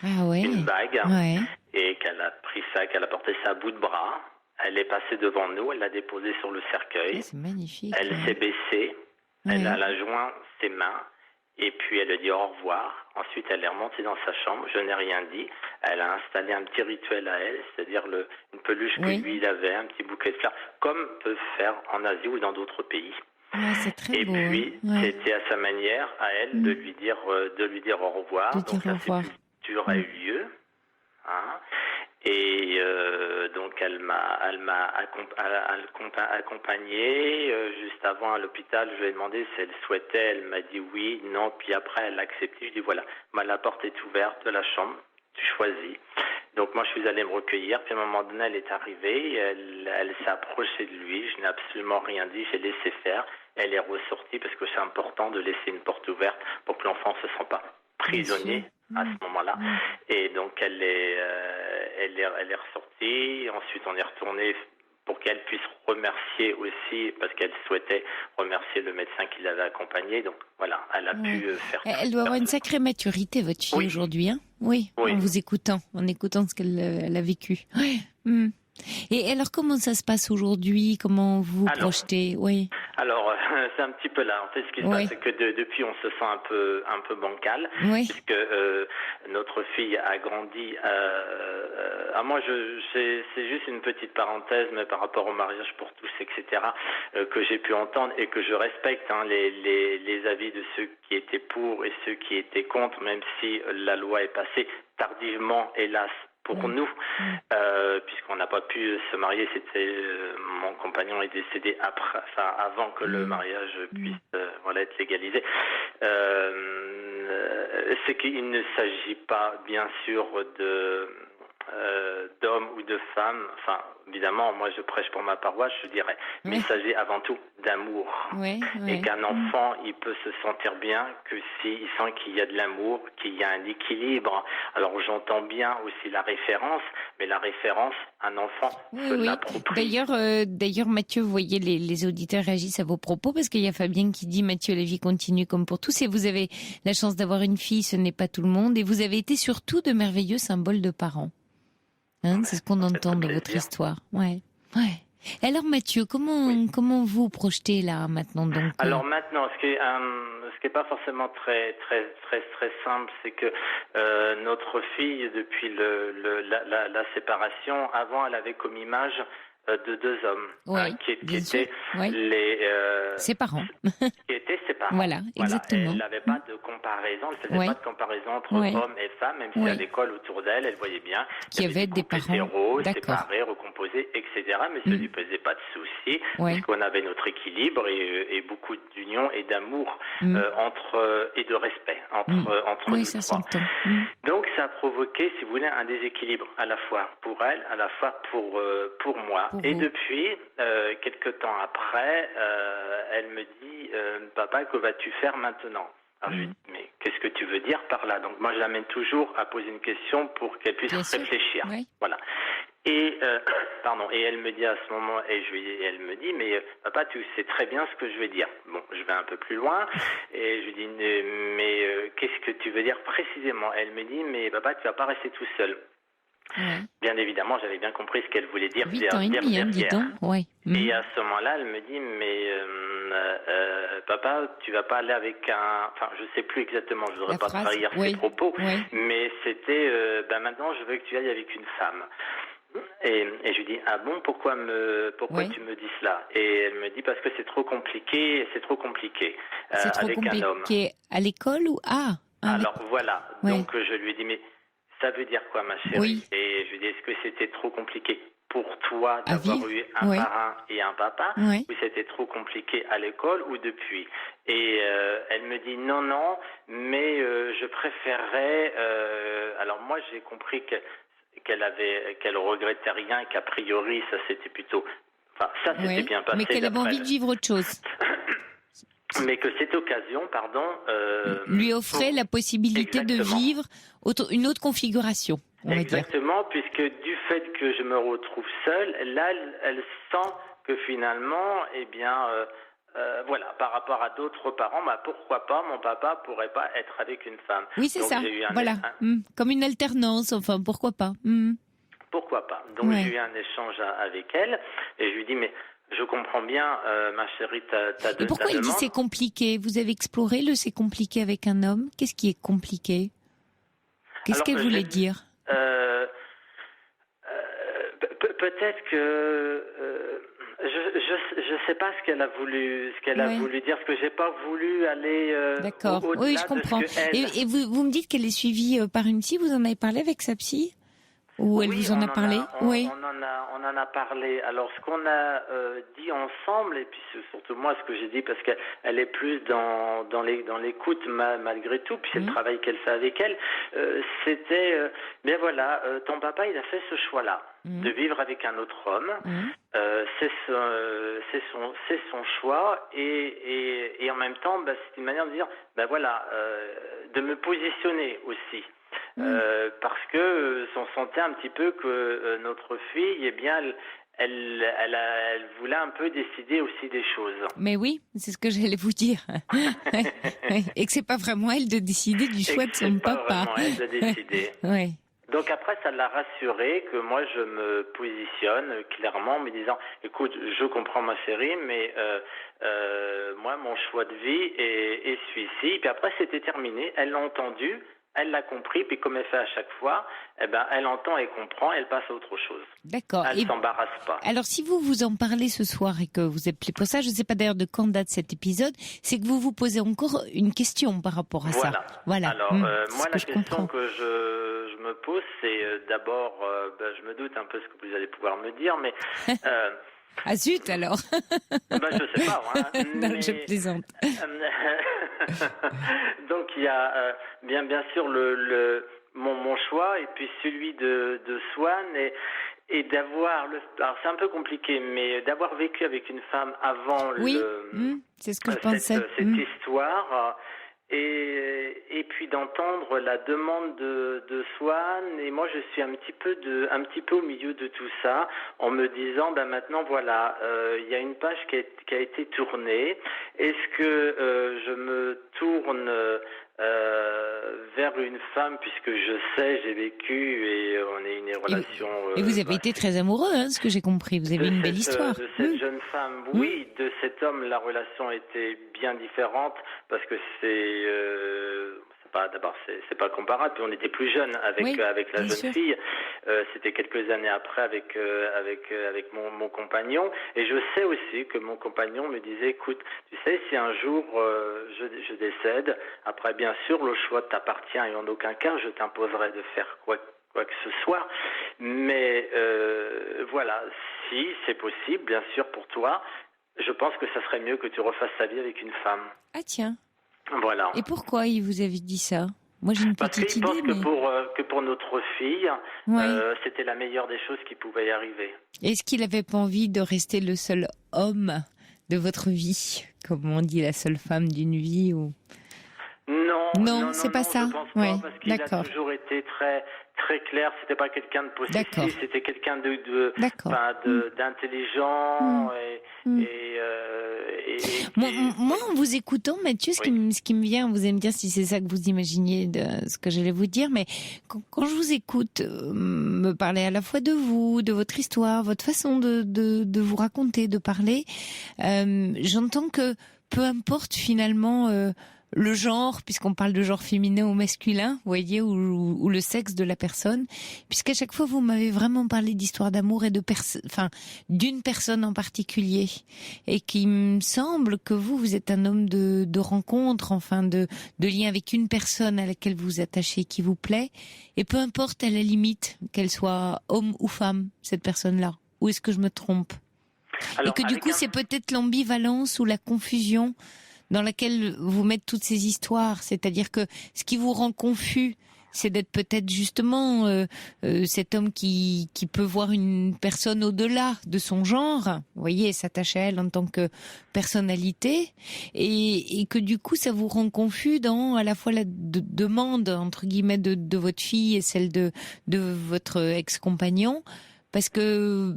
une bague, et qu'elle a pris ça, qu'elle a porté ça à bout de bras. Elle est passée devant nous, elle l'a déposé sur le cercueil. C'est magnifique. Elle s'est baissée, elle a joint ses mains. Et puis elle a dit au revoir. Ensuite, elle est remontée dans sa chambre. Je n'ai rien dit. Elle a installé un petit rituel à elle, c'est-à-dire une peluche que lui il avait, un petit bouquet de fleurs, comme peuvent faire en Asie ou dans d'autres pays. C'est très beau. Et puis c'était à sa manière, à elle, de lui dire au revoir. Donc la sépulture a eu lieu. Et donc elle m'a accompagné juste avant à l'hôpital. Je lui ai demandé si elle souhaitait. Elle m'a dit oui, non. Puis après elle l'a accepté. Je dis voilà, la porte est ouverte de la chambre. Tu choisis. Donc moi je suis allé me recueillir. Puis à un moment donné elle est arrivée. Elle s'est approchée de lui. Je n'ai absolument rien dit. J'ai laissé faire. Elle est ressortie parce que c'est important de laisser une porte ouverte pour que l'enfant ne se sente pas prisonnier à ce moment-là. Et donc elle est ressortie. Ensuite on est retourné pour qu'elle puisse remercier aussi, parce qu'elle souhaitait remercier le médecin qui l'avait accompagnée. Donc voilà, elle a pu faire. Elle doit avoir une sacrée maturité, votre fille, aujourd'hui, hein ? Oui, en vous écoutant, ce qu'elle a vécu. Et alors, comment ça se passe aujourd'hui ? Comment vous projetez ? Alors, c'est un petit peu là. En fait, ce qui se passe, c'est que depuis, on se sent un peu bancal, puisque notre fille a grandi. Moi, c'est juste une petite parenthèse, mais par rapport au mariage pour tous, etc., que j'ai pu entendre et que je respecte les avis de ceux qui étaient pour et ceux qui étaient contre, même si la loi est passée tardivement, hélas, pour nous, puisqu'on n'a pas pu se marier. Mon compagnon est décédé avant que le mariage puisse être légalisé. C'est qu'il ne s'agit pas, bien sûr, d'hommes ou de femmes. Enfin, évidemment, moi je prêche pour ma paroisse, je dirais, mais il s'agit avant tout d'amour. Et qu'un enfant, il peut se sentir bien que s'il sent qu'il y a de l'amour, qu'il y a un équilibre. Alors j'entends bien aussi la référence, mais la référence, un enfant se l'approprie. D'ailleurs, Mathieu, vous voyez, les auditeurs réagissent à vos propos, parce qu'il y a Fabienne qui dit « Mathieu, la vie continue comme pour tous ». Et vous avez la chance d'avoir une fille, ce n'est pas tout le monde. Et vous avez été surtout de merveilleux symboles de parents. C'est ce qu'on entend de votre histoire. Alors Mathieu, comment vous projetez là maintenant donc Alors maintenant, ce qui est pas forcément très simple, c'est que notre fille, depuis la séparation, avant elle avait comme image de deux hommes qui étaient ses parents. Qui étaient ses parents. Voilà, exactement. Elle n'avait pas de comparaison, elle ne faisait pas de comparaison entre hommes et femmes, même si à l'école autour d'elle, elle voyait bien qu'il y avait des parents hétéros, séparés, recomposés, etc. Mais ça ne lui posait pas de soucis, puisqu'on avait notre équilibre et beaucoup d'union et d'amour et de respect entre nous trois. Donc ça a provoqué, si vous voulez, un déséquilibre à la fois pour elle, à la fois pour moi. Et depuis, quelques temps après, elle me dit « Papa, que vas-tu faire maintenant ?» Alors je lui dis « Mais qu'est-ce que tu veux dire par là ?» Donc moi, je l'amène toujours à poser une question pour qu'elle puisse réfléchir. Voilà. Et elle me dit à ce moment, elle me dit « Mais papa, tu sais très bien ce que je vais dire. » Bon, je vais un peu plus loin et je lui dis « Mais qu'est-ce que tu veux dire précisément ?» Elle me dit « Mais papa, tu vas pas rester tout seul. » Bien évidemment, j'avais bien compris ce qu'elle voulait dire derrière. Et à ce moment-là, elle me dit, mais papa, tu vas pas aller avec un... Enfin, je sais plus exactement, je voudrais pas trahir ses propos, mais c'était, maintenant, je veux que tu ailles avec une femme. Et je lui dis, ah bon, pourquoi tu me dis cela? Et elle me dit, parce que c'est trop compliqué avec un homme. À l'école ou Alors voilà, donc je lui ai dit, mais ça veut dire quoi, ma chérie? Et je lui dis, est-ce que c'était trop compliqué pour toi d'avoir eu un parrain et un papa, ou c'était trop compliqué à l'école ou depuis? Et elle me dit non, mais je préférerais... alors moi, j'ai compris qu'elle regrettait rien, qu'a priori, ça c'était plutôt... Enfin, ça c'était bien passé. Mais qu'elle avait envie de vivre autre chose. Mais que cette occasion, lui offrait la possibilité de vivre une autre configuration, on va dire. Exactement, puisque du fait que je me retrouve seule, là, elle sent que finalement, voilà, par rapport à d'autres parents, pourquoi pas, mon papa pourrait pas être avec une femme. Oui, c'est donc, ça. Voilà, comme une alternance, enfin, pourquoi pas. Pourquoi pas. Donc j'ai eu un échange avec elle et je lui dis mais je comprends bien, ma chérie, ta demande. Et pourquoi il dit c'est compliqué? Vous avez exploré le c'est compliqué avec un homme? Qu'est-ce qui est compliqué? Qu'est-ce qu'elle voulait dire? Peut-être que je sais pas ce qu'elle a voulu dire, parce que j'ai pas voulu aller d'accord. Oui, je comprends. Et vous me dites qu'elle est suivie par une psy. Vous en avez parlé avec sa psy? Ou elle vous en a parlé? Oui. On en a parlé. Alors, ce qu'on a dit ensemble, et puis surtout moi, ce que j'ai dit, parce qu'elle est plus dans l'écoute malgré tout, puis c'est le travail qu'elle fait avec elle, c'était, mais voilà, ton papa, il a fait ce choix-là, de vivre avec un autre homme. C'est son choix, et en même temps, c'est une manière de dire, voilà, de me positionner aussi. Parce que on sentait un petit peu que notre fille, elle voulait un peu décider aussi des choses. Mais oui, c'est ce que j'allais vous dire. Et que c'est pas vraiment elle de décider du choix de son papa. C'est pas vraiment elle de décider. Ouais. Donc après, ça l'a rassurée que moi, je me positionne clairement en me disant, écoute, je comprends ma chérie, mais moi, mon choix de vie est celui-ci. Puis après, c'était terminé. Elle l'a entendu. Elle l'a compris, puis comme elle fait à chaque fois, elle entend et comprend, elle passe à autre chose. D'accord. Elle ne s'embarrasse pas. Alors, si vous en parlez ce soir et que vous appelez pour ça, je ne sais pas d'ailleurs de quand date cet épisode, c'est que vous vous posez encore une question par rapport à ça. Voilà. Alors, moi, la question que je me pose, c'est d'abord, je me doute un peu ce que vous allez pouvoir me dire, mais... Ah zut alors. Je sais pas. Non, je plaisante. Donc il y a bien sûr mon choix et puis celui de Swan et d'avoir alors c'est un peu compliqué, mais d'avoir vécu avec une femme avant c'est ce que je pensais. Cette histoire. Et puis d'entendre la demande de Swan, et moi je suis un petit peu au milieu de tout ça, en me disant maintenant voilà, il y a une page qui a été tournée. Est-ce que je me tourne vers une femme, puisque je sais, j'ai vécu et on est une relation. Et vous avez été très amoureux, ce que j'ai compris. Vous avez une belle histoire. De cette jeune femme, oui. De cet homme, la relation était bien différente parce que c'est pas comparable. On était plus jeunes avec la jeune fille. C'était quelques années après avec mon compagnon. Et je sais aussi que mon compagnon me disait, écoute, tu sais, si un jour je décède, après bien sûr le choix t'appartient et en aucun cas je t'imposerai de faire quoi que ce soit. Mais voilà, si c'est possible, bien sûr pour toi, je pense que ça serait mieux que tu refasses ta vie avec une femme. Ah tiens. Voilà. Et pourquoi il vous avait dit ça? Moi j'ai une petite idée. Parce qu'il pense que pour notre fille, c'était la meilleure des choses qui pouvait y arriver. Est-ce qu'il n'avait pas envie de rester le seul homme de votre vie, comme on dit la seule femme d'une vie ou... Non, c'est pas ça. Je pense pas, parce qu'il a toujours été très très clair. C'était pas quelqu'un de possessif, c'était quelqu'un d'intelligent Moi, en vous écoutant, Mathieu, ce qui me vient, vous allez me dire si c'est ça que vous imaginiez de ce que j'allais vous dire, mais quand je vous écoute me parler à la fois de vous, de votre histoire, votre façon de vous raconter, de parler, j'entends que peu importe finalement le genre, puisqu'on parle de genre féminin ou masculin, vous voyez, ou le sexe de la personne, puisqu'à chaque fois vous m'avez vraiment parlé d'histoire d'amour et d'une personne en particulier, et qu'il me semble que vous êtes un homme de rencontre, de lien avec une personne à laquelle vous vous attachez, qui vous plaît, et peu importe à la limite qu'elle soit homme ou femme, cette personne-là. Ou est-ce que je me trompe? Alors, et que du coup c'est peut-être l'ambivalence ou la confusion dans laquelle vous mettez toutes ces histoires, c'est-à-dire que ce qui vous rend confus, c'est d'être peut-être justement cet homme qui peut voir une personne au-delà de son genre, vous voyez, s'attacher à elle en tant que personnalité, et que du coup ça vous rend confus dans à la fois la demande entre guillemets de votre fille et celle de votre ex-compagnon, parce que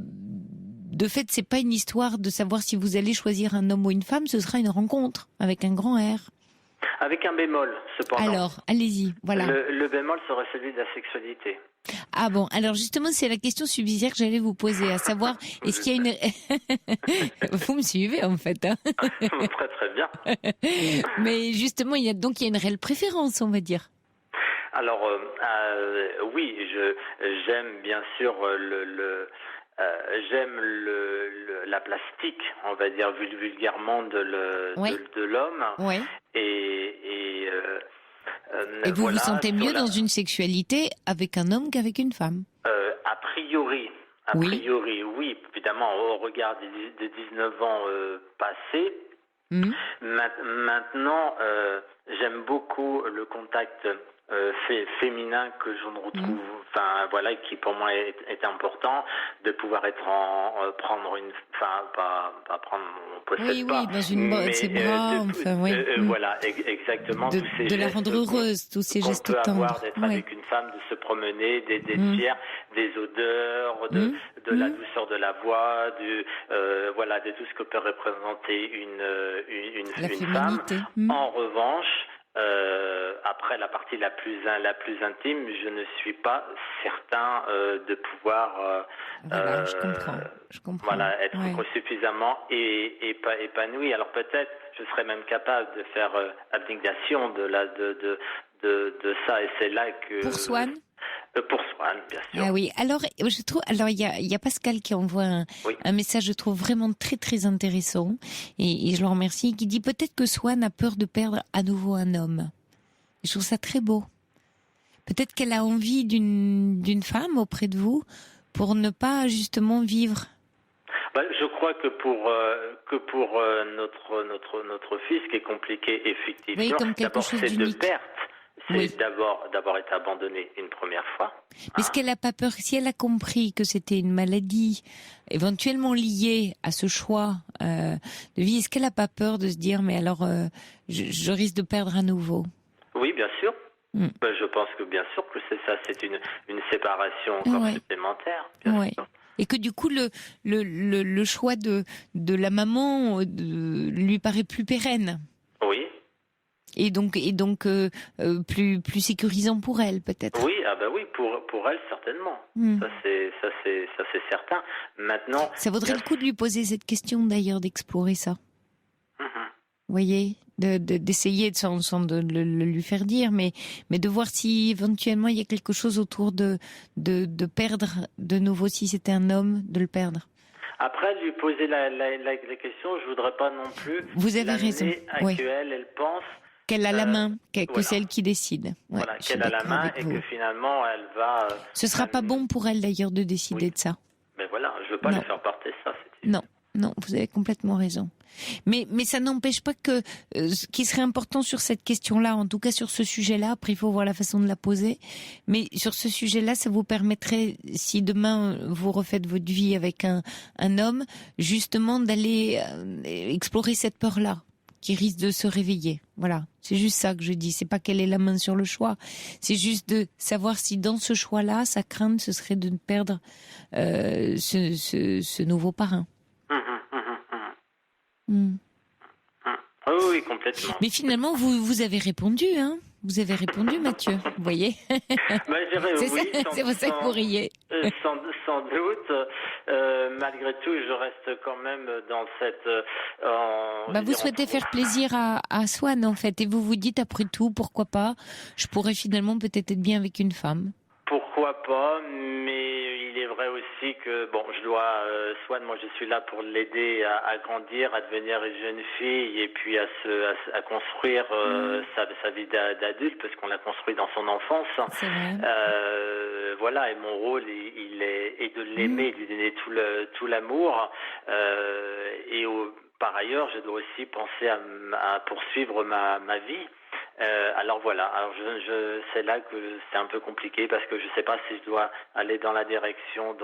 de fait, c'est pas une histoire de savoir si vous allez choisir un homme ou une femme, ce sera une rencontre avec un grand R. Avec un bémol, cependant. Alors, allez-y, voilà. Le bémol serait celui de la sexualité. Ah bon, alors justement, c'est la question subsidiaire que j'allais vous poser, à savoir, est-ce qu'il y a une... Vous me suivez, en fait. Hein. Très très bien. Mais justement, il y a une réelle préférence, on va dire. Alors, oui, j'aime bien sûr j'aime la plastique, on va dire vulgairement de l'homme. Oui. Et vous vous sentez mieux dans une sexualité avec un homme qu'avec une femme? A priori, oui, évidemment, au regard des 19 ans passés. Maintenant, j'aime beaucoup le contact féminin que je ne retrouve, qui pour moi est important, de pouvoir être prendre une, pas prendre, on possède pas, dans une ses bras, voilà, exactement, de la rendre heureuse, tous ces gestes tendres. On peut avoir d'être avec une femme, de se promener, d'être fier des odeurs, de la douceur de la voix, de tout ce que peut représenter une femme. En revanche, après la partie la plus intime, je ne suis pas certain de pouvoir je comprends. Être suffisamment épanoui. Alors peut-être je serais même capable de faire abnégation de ça, et c'est là que pour Swan. Pour Swan, bien sûr. Ah oui. Alors, je trouve. Alors, il y a Pascal qui envoie un message, je trouve vraiment très très intéressant, et je le remercie, qui dit peut-être que Swan a peur de perdre à nouveau un homme. Et je trouve ça très beau. Peut-être qu'elle a envie d'une femme auprès de vous pour ne pas justement vivre. Je crois que pour notre fils, qui est compliqué effectivement, d'abord c'est de perte. C'est d'abord été abandonné une première fois. Mais est-ce qu'elle n'a pas peur, si elle a compris que c'était une maladie éventuellement liée à ce choix de vie, est-ce qu'elle n'a pas peur de se dire, mais alors je risque de perdre à nouveau? Oui, bien sûr. Je pense que bien sûr que c'est ça, c'est une séparation encore supplémentaire. Bien sûr. Et que du coup le choix de la maman lui paraît plus pérenne. Oui. Et donc plus sécurisant pour elle, peut-être. Oui, pour elle certainement. Ça c'est certain. Maintenant, ça vaudrait le coup de lui poser cette question d'ailleurs, d'explorer ça. Vous voyez, d'essayer sans de le lui faire dire, mais de voir si éventuellement il y a quelque chose autour de perdre de nouveau, si c'était un homme, de le perdre. Après, lui poser la question, je voudrais pas non plus. Vous avez raison. Elle pense qu'elle a la main, que c'est elle qui décide. Voilà, qu'elle a la main et que finalement elle va. Ce sera pas bon pour elle d'ailleurs de décider de ça. Mais voilà, je veux pas lui faire porter ça. Non, vous avez complètement raison. Mais ça n'empêche pas que ce qui serait important sur cette question-là, en tout cas sur ce sujet-là, après il faut voir la façon de la poser, mais sur ce sujet-là, ça vous permettrait, si demain vous refaites votre vie avec un homme, justement d'aller explorer cette peur-là qui risque de se réveiller. Voilà, c'est juste ça que je dis. C'est pas qu'elle ait la main sur le choix, c'est juste de savoir si dans ce choix-là, sa crainte ce serait de perdre ce nouveau parrain. Oui, complètement. Mais finalement, vous avez répondu, hein? Vous avez répondu, Mathieu. Vous voyez? C'est pour ça que vous riez. Sans doute. Malgré tout, je reste quand même dans cette. Vous souhaitez faire plaisir à Swan, en fait, et vous vous dites après tout, pourquoi pas? Je pourrais finalement peut-être être bien avec une femme. Pourquoi pas, mais il est vrai aussi que, je dois, Swan, moi je suis là pour l'aider à grandir, à devenir une jeune fille et puis à construire sa vie d'adulte, parce qu'on l'a construit dans son enfance. C'est vrai. Et mon rôle, il est de l'aimer, de lui donner tout l'amour. Par ailleurs, je dois aussi penser à poursuivre ma vie. Alors c'est là que c'est un peu compliqué, parce que je sais pas si je dois aller dans la direction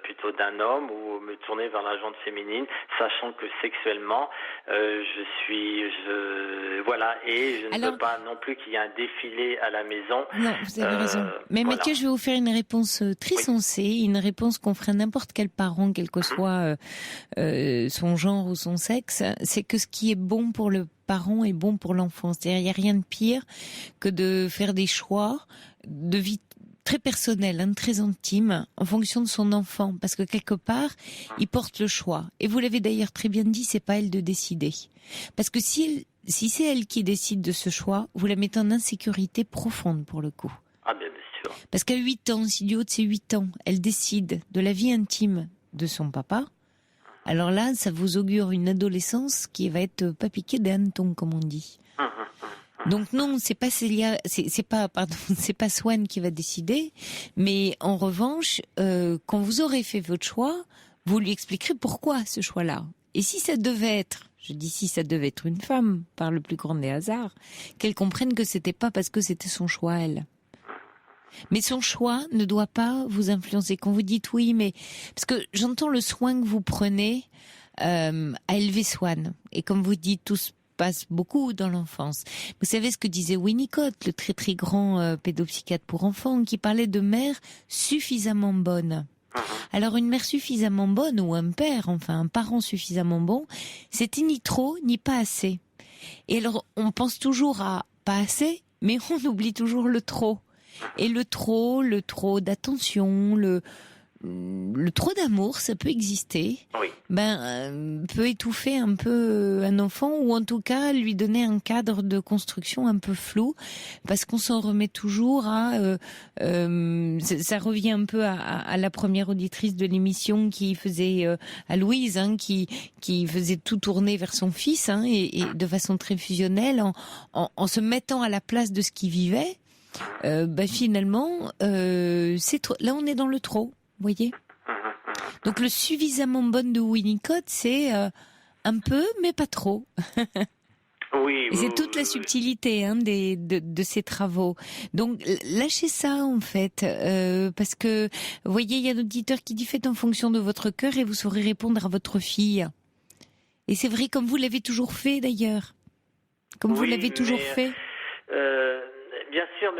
plutôt d'un homme ou me tourner vers la gente féminine, sachant que sexuellement, voilà, et je ne veux pas non plus qu'il y ait un défilé à la maison. Non, vous avez raison. Mais voilà. Mathieu, je vais vous faire une réponse très sensée, une réponse qu'on ferait n'importe quel parent, quel que soit son genre ou son sexe. C'est que ce qui est bon pour le parent est bon pour l'enfant. C'est-à-dire, il n'y a rien de pire que de faire des choix de vie très personnel, très intime, en fonction de son enfant, parce que quelque part, il porte le choix. Et vous l'avez d'ailleurs très bien dit, c'est pas elle de décider. Parce que si c'est elle qui décide de ce choix, vous la mettez en insécurité profonde pour le coup. Ah bien sûr. Parce qu'à 8 ans, si du haut de ses 8 ans, elle décide de la vie intime de son papa, alors là, ça vous augure une adolescence qui va être pas piquée des hannetons, comme on dit. Donc non, c'est pas Swan qui va décider, mais en revanche, quand vous aurez fait votre choix, vous lui expliquerez pourquoi ce choix-là. Et si ça devait être, une femme, par le plus grand des hasards, qu'elle comprenne que c'était pas parce que c'était son choix à elle. Mais son choix ne doit pas vous influencer. Quand vous dites oui, mais parce que j'entends le soin que vous prenez à élever Swan, et comme vous dites tous passe beaucoup dans l'enfance. Vous savez ce que disait Winnicott, le très très grand pédopsychiatre pour enfants, qui parlait de mère suffisamment bonne. Alors une mère suffisamment bonne, ou un père, enfin un parent suffisamment bon, c'était ni trop ni pas assez. Et alors on pense toujours à pas assez, mais on oublie toujours le trop. Et le trop d'attention, le trop d'amour, ça peut exister. Oui. Peut étouffer un peu un enfant, ou en tout cas lui donner un cadre de construction un peu flou, parce qu'on s'en remet toujours à ça revient un peu à la première auditrice de l'émission qui faisait à Louise, qui faisait tout tourner vers son fils, et de façon très fusionnelle, en se mettant à la place de ce qu'il vivait. Finalement, c'est trop. Là, on est dans le trop. Vous voyez ? Donc le suffisamment bonne de Winnicott, c'est un peu, mais pas trop. Oui. Et c'est toute la subtilité de ces travaux. Donc lâchez ça en fait, parce que vous voyez, il y a un auditeur qui dit faites en fonction de votre cœur et vous saurez répondre à votre fille. Et c'est vrai, comme vous l'avez toujours fait d'ailleurs. Vous l'avez toujours fait. Bien sûr,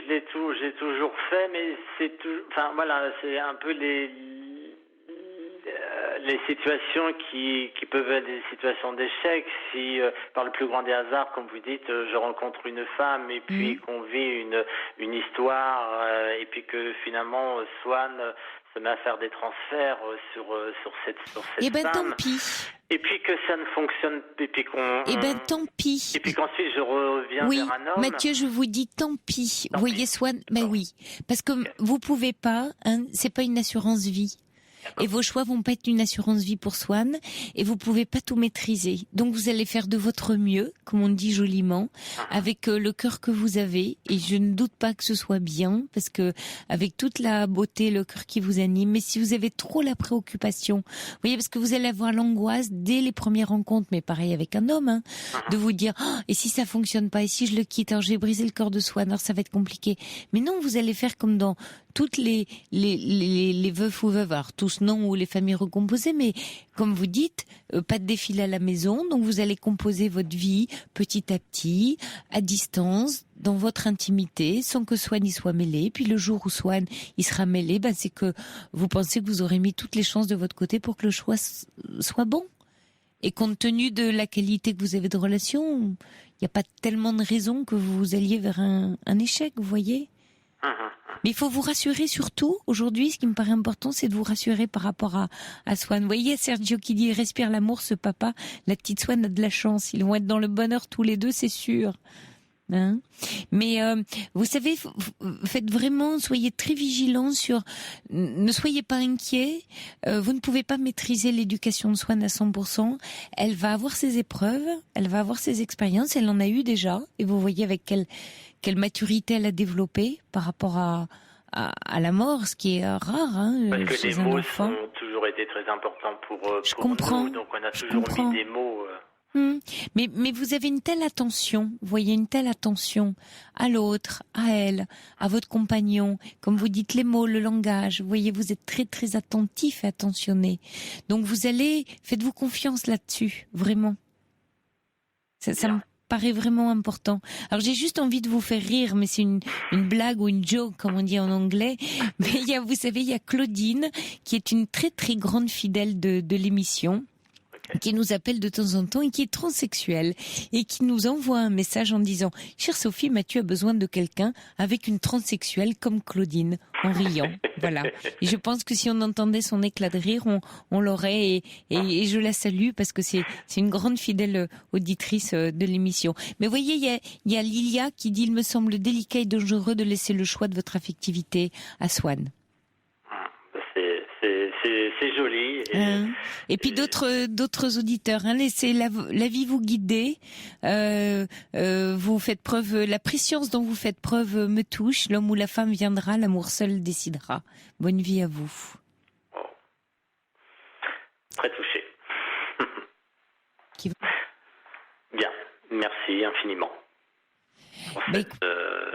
j'ai toujours fait, mais c'est un peu les situations qui peuvent être des situations d'échec. Si par le plus grand des hasards, comme vous dites, je rencontre une femme et puis qu'on vit une histoire et puis que finalement Swan se met à faire des transferts sur cette femme. Tant pis. Et puis que ça ne fonctionne, et puis tant pis. Et puis qu'ensuite je reviens vers un homme. Mathieu, je vous dis tant pis. Vous voyez, Swan, oui, parce que vous pouvez pas. C'est pas une assurance vie. Et vos choix vont pas être une assurance vie pour Swan, et vous pouvez pas tout maîtriser. Donc vous allez faire de votre mieux, comme on dit joliment, avec le cœur que vous avez, et je ne doute pas que ce soit bien, parce que avec toute la beauté, le cœur qui vous anime, mais si vous avez trop la préoccupation, vous voyez, parce que vous allez avoir l'angoisse dès les premières rencontres, mais pareil avec un homme, de vous dire et si ça fonctionne pas, et si je le quitte, alors j'ai brisé le cœur de Swan, alors ça va être compliqué. Mais non, vous allez faire comme dans toutes les veufs ou veuves, alors tous non, ou les familles recomposées, mais comme vous dites, pas de défilé à la maison, donc vous allez composer votre vie petit à petit, à distance, dans votre intimité, sans que Swan y soit mêlé. Puis le jour où Swan il sera mêlé, c'est que vous pensez que vous aurez mis toutes les chances de votre côté pour que le choix soit bon. Et compte tenu de la qualité que vous avez de relation, il n'y a pas tellement de raisons que vous alliez vers un échec, vous voyez. Mais il faut vous rassurer surtout, aujourd'hui, ce qui me paraît important, c'est de vous rassurer par rapport à Swan. Vous voyez, Sergio qui dit, respire l'amour, ce papa, la petite Swan a de la chance, ils vont être dans le bonheur tous les deux, c'est sûr. Mais vous savez, faites vraiment, soyez très vigilants ne soyez pas inquiets, vous ne pouvez pas maîtriser l'éducation de Swan à 100%, elle va avoir ses épreuves, elle va avoir ses expériences, elle en a eu déjà, et vous voyez avec quelle maturité elle a développé par rapport à la mort, ce qui est rare parce chez que un les mots enfant. ont toujours été très importants pour comprends, nous, donc on a toujours mis des mots. Mais vous avez une telle attention, vous voyez, une telle attention à l'autre, à elle, à votre compagnon, comme vous dites les mots, le langage, vous voyez, vous êtes très très attentif et attentionné. Donc faites-vous confiance là-dessus, vraiment. Ça me paraît vraiment important. Alors j'ai juste envie de vous faire rire, mais c'est une blague ou une joke, comme on dit en anglais. Mais vous savez, il y a Claudine, qui est une très très grande fidèle de l'émission, qui nous appelle de temps en temps et qui est transsexuelle et qui nous envoie un message en disant « Chère Sophie, Mathieu a besoin de quelqu'un avec une transsexuelle comme Claudine », en riant. Voilà. Et je pense que si on entendait son éclat de rire, on l'aurait et je la salue parce que c'est une grande fidèle auditrice de l'émission. Mais vous voyez, il y a Lilia qui dit « Il me semble délicat et dangereux de laisser le choix de votre affectivité à Swan ». C'est joli. Et puis d'autres auditeurs, laissez la vie vous guider. Vous faites preuve, la préscience dont vous faites preuve me touche. L'homme ou la femme viendra, l'amour seul décidera. Bonne vie à vous. Oh. Très touché. Bien, merci infiniment.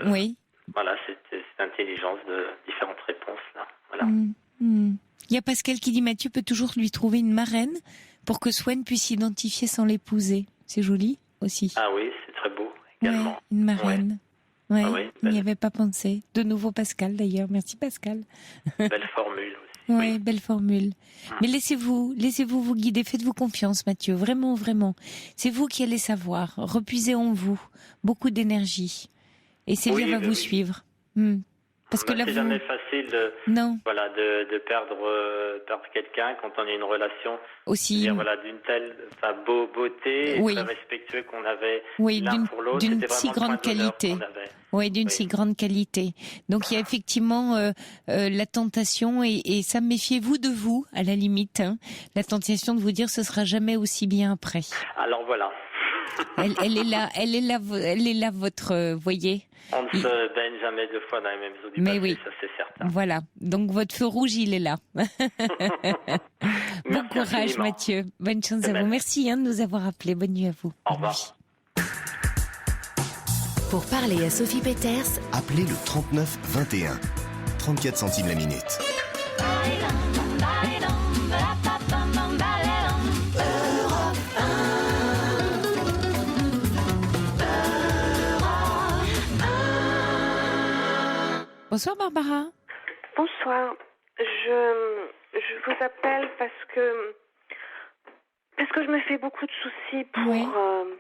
Oui. Voilà, cette intelligence de différentes réponses là. Voilà. Il y a Pascal qui dit Mathieu peut toujours lui trouver une marraine pour que Swan puisse s'identifier sans l'épouser. C'est joli aussi. Ah oui, c'est très beau également. Ouais, une marraine. Ouais. Ah oui, il n'y avait pas pensé. De nouveau Pascal d'ailleurs. Merci Pascal. Belle formule aussi. Oui, belle formule. Mais laissez-vous vous guider. Faites-vous confiance Mathieu. Vraiment, vraiment. C'est vous qui allez savoir. Repuisez en vous beaucoup d'énergie. Et Célia va vous suivre. Parce que là, c'est jamais facile de perdre quelqu'un quand on a une relation aussi d'une telle beauté et très respectueux qu'on avait l'un pour l'autre. D'une si grande qualité. Oui, d'une si grande qualité. Donc il y a effectivement la tentation et ça, méfiez-vous de vous à la limite. La tentation de vous dire ce sera jamais aussi bien après. Alors voilà. Elle est là votre, voyez. On ne se baigne jamais deux fois dans les mêmes eaux du passé, oui. Ça c'est certain. Voilà, donc votre feu rouge, il est là. Bon courage infiniment. Mathieu, bonne chance à vous. Merci de nous avoir appelés, bonne nuit à vous. Au revoir. Pour parler à Sophie Peters, appelez le 39 21. 34 centimes la minute. Bonsoir Barbara. Bonsoir. Je vous appelle parce que je me fais beaucoup de soucis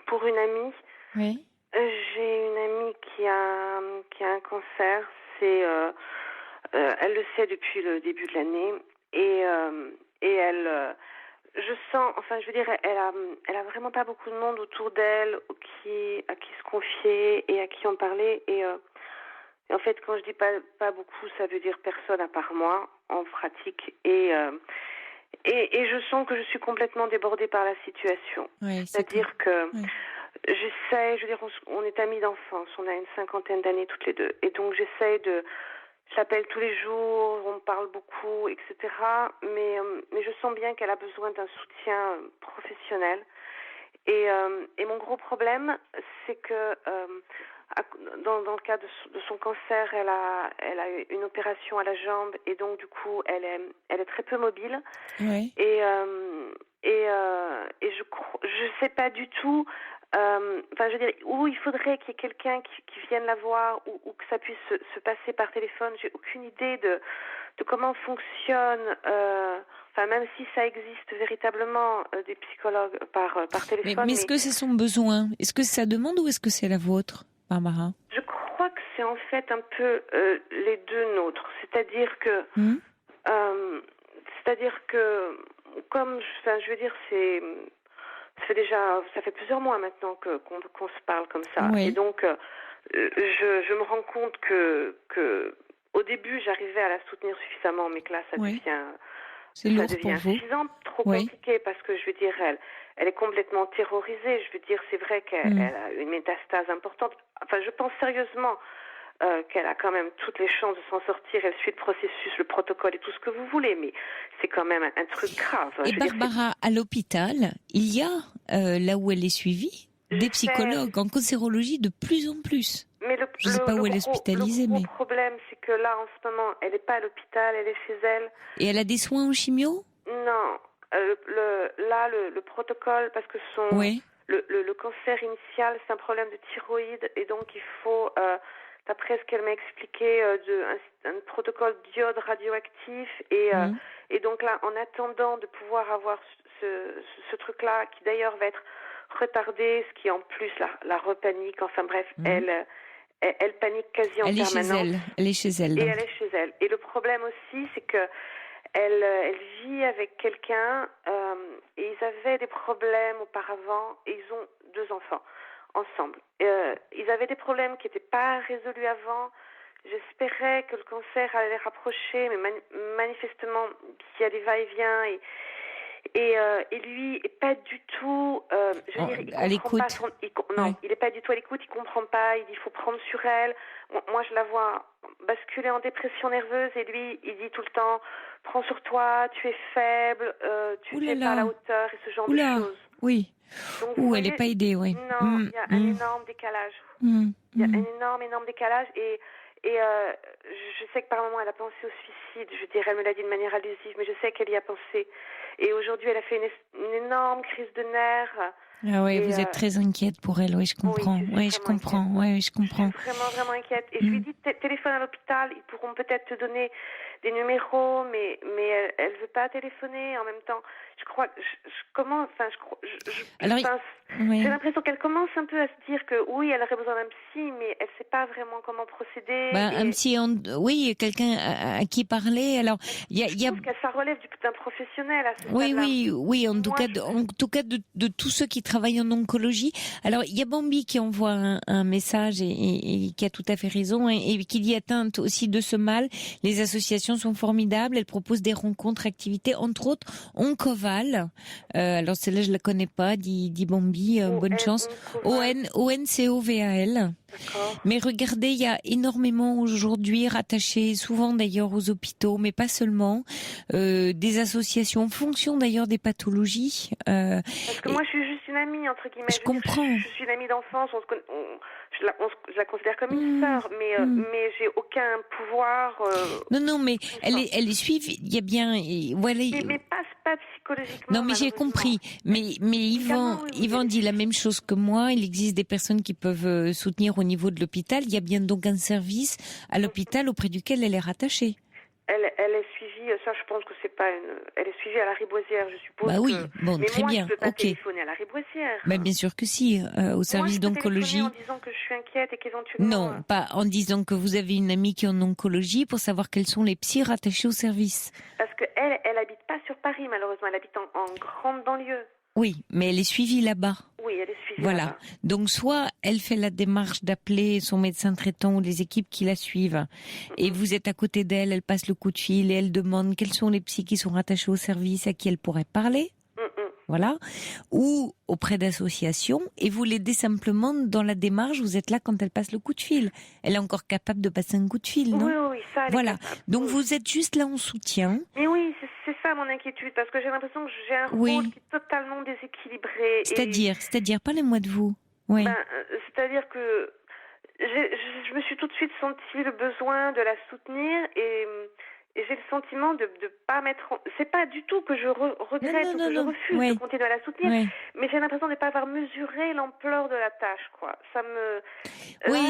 pour une amie. Oui. J'ai une amie qui a un cancer. Elle le sait depuis le début de l'année et elle. Je sens, elle a vraiment pas beaucoup de monde autour d'elle à qui se confier et à qui en parler et en fait, quand je dis pas beaucoup, ça veut dire personne à part moi en pratique et je sens que je suis complètement débordée par la situation. Oui, c'est-à-dire que j'essaie, on est amis d'enfance, on a une 50aine d'années toutes les deux, et donc je l'appelle tous les jours, on parle beaucoup, etc. Mais je sens bien qu'elle a besoin d'un soutien professionnel. Et mon gros problème, c'est que dans le cas de son cancer, elle a eu une opération à la jambe et donc du coup elle est très peu mobile. Oui. Et je sais pas du tout. Où il faudrait qu'il y ait quelqu'un qui vienne la voir ou que ça puisse se passer par téléphone. J'ai aucune idée de comment fonctionne. Même si ça existe véritablement des psychologues par téléphone. Mais est-ce que c'est son besoin? Est-ce que c'est sa demande ou est-ce que c'est la vôtre, Barbara? Je crois que c'est en fait un peu les deux nôtres. C'est-à-dire que, comme, je veux dire, ça fait plusieurs mois maintenant qu'on se parle comme ça. Oui. Et donc, je me rends compte que au début, j'arrivais à la soutenir suffisamment, mais que là, ça devient insuffisant, trop compliqué, parce que je veux dire, elle est complètement terrorisée. Je veux dire, c'est vrai qu'elle a une métastase importante. Enfin, je pense sérieusement qu'elle a quand même toutes les chances de s'en sortir. Elle suit le processus, le protocole et tout ce que vous voulez, mais c'est quand même un truc grave. Et Barbara, à l'hôpital, il y a, là où elle est suivie, des psychologues en cancérologie de plus en plus. Mais je ne sais pas où elle est hospitalisée. Le problème, c'est que là, en ce moment, elle n'est pas à l'hôpital, elle est chez elle. Et elle a des soins en chimio ? Non. Le protocole, parce que le cancer initial, c'est un problème de thyroïde, et donc il faut... d'après ce qu'elle m'a expliqué, un protocole d'iode radioactif. Et donc là, en attendant de pouvoir avoir ce truc-là, qui d'ailleurs va être retardé, ce qui en plus la repanique, enfin bref, elle panique quasi en permanence. Elle est chez elle. Et elle est chez elle. Et le problème aussi, c'est que elle vit avec quelqu'un, et ils avaient des problèmes auparavant, et ils ont 2 enfants ensemble. Ils avaient des problèmes qui n'étaient pas résolus avant. J'espérais que le cancer allait les rapprocher, mais manifestement, il y a des va-et-vient, et lui est pas du tout à l'écoute. Il n'est pas du tout à l'écoute, il comprend pas, il dit il faut prendre sur elle. Moi je la vois basculer en dépression nerveuse, et lui il dit tout le temps prends sur toi, tu es faible, tu n'es pas à la hauteur, et ce genre de choses. Oui. Donc, elle n'est pas aidée, oui. Non, il y a un énorme décalage. Il y a un énorme décalage, et je sais que par moment elle a pensé au suicide. Je dirais, elle me l'a dit de manière allusive, mais je sais qu'elle y a pensé. Et aujourd'hui, elle a fait une énorme crise de nerfs. Ah oui, vous êtes très inquiète pour elle, oui, je comprends. Oui, je comprends. Oui, je comprends. Je suis vraiment inquiète. Et je lui dis, téléphone à l'hôpital, ils pourront peut-être te donner des numéros, mais elle veut pas téléphoner. En même temps, je crois que j'ai l'impression qu'elle commence un peu à se dire que oui, elle aurait besoin d'un psy, mais elle sait pas vraiment comment procéder. Un psy, oui, quelqu'un à qui parler. Alors, je trouve que ça relève d'un professionnel à ce stade-là. Oui, en tout cas de tous ceux qui travaillent en oncologie. Alors, il y a Bambi qui envoie un message et qui a tout à fait raison, et qui dit atteinte aussi de ce mal. Les associations sont formidables. Elles proposent des rencontres, activités, entre autres Oncoval. Alors celle-là je la connais pas, dit Bambi. Bonne chance. ONCOVAL. D'accord. Mais regardez, il y a énormément aujourd'hui rattachés, souvent d'ailleurs aux hôpitaux, mais pas seulement, des associations en fonction d'ailleurs des pathologies. Parce que moi je suis juste une amie entre guillemets. Je comprends. Je suis une amie d'enfance, je la considère comme une sœur, mais j'ai aucun pouvoir. Non, mais elle est suivie. Il y a bien, voilà. Mais pas psychologiquement. Non, mais j'ai compris. Mais Yvan dit la même chose que moi. Il existe des personnes qui peuvent soutenir au niveau de l'hôpital. Il y a bien donc un service à l'hôpital auprès duquel elle est rattachée. Elle est suivie, ça je pense que c'est pas elle est suivie à la Riboisière, je suppose. Bah oui, bon, mais très moi, bien. Je peux pas téléphoner à la Riboisière. Bah bien sûr que si, au service d'oncologie. En disant que je suis inquiète et qu'éventuellement. Non, pas en disant que vous avez une amie qui est en oncologie pour savoir quels sont les psys rattachés au service. Parce que elle habite pas sur Paris malheureusement, elle habite en grande banlieue. Oui, mais elle est suivie là-bas. Oui, elle est suivie voilà. là-bas. Donc, soit elle fait la démarche d'appeler son médecin traitant ou les équipes qui la suivent, et vous êtes à côté d'elle, elle passe le coup de fil et elle demande quels sont les psys qui sont rattachés au service à qui elle pourrait parler. Voilà. Ou auprès d'associations, et vous l'aidez simplement dans la démarche, vous êtes là quand elle passe le coup de fil. Elle est encore capable de passer un coup de fil, non ? Oui, ça, elle voilà. est capable. Donc vous êtes juste là en soutien. Mais oui, c'est ça mon inquiétude, parce que j'ai l'impression que j'ai un rôle qui est totalement déséquilibré. C'est-à-dire, parlez-moi de vous. Oui. C'est-à-dire que je me suis tout de suite senti le besoin de la soutenir, et j'ai le sentiment de pas mettre c'est pas du tout que je regrette ou que je refuse de continuer à la soutenir, mais j'ai l'impression de ne pas avoir mesuré l'ampleur de la tâche, quoi. Ça me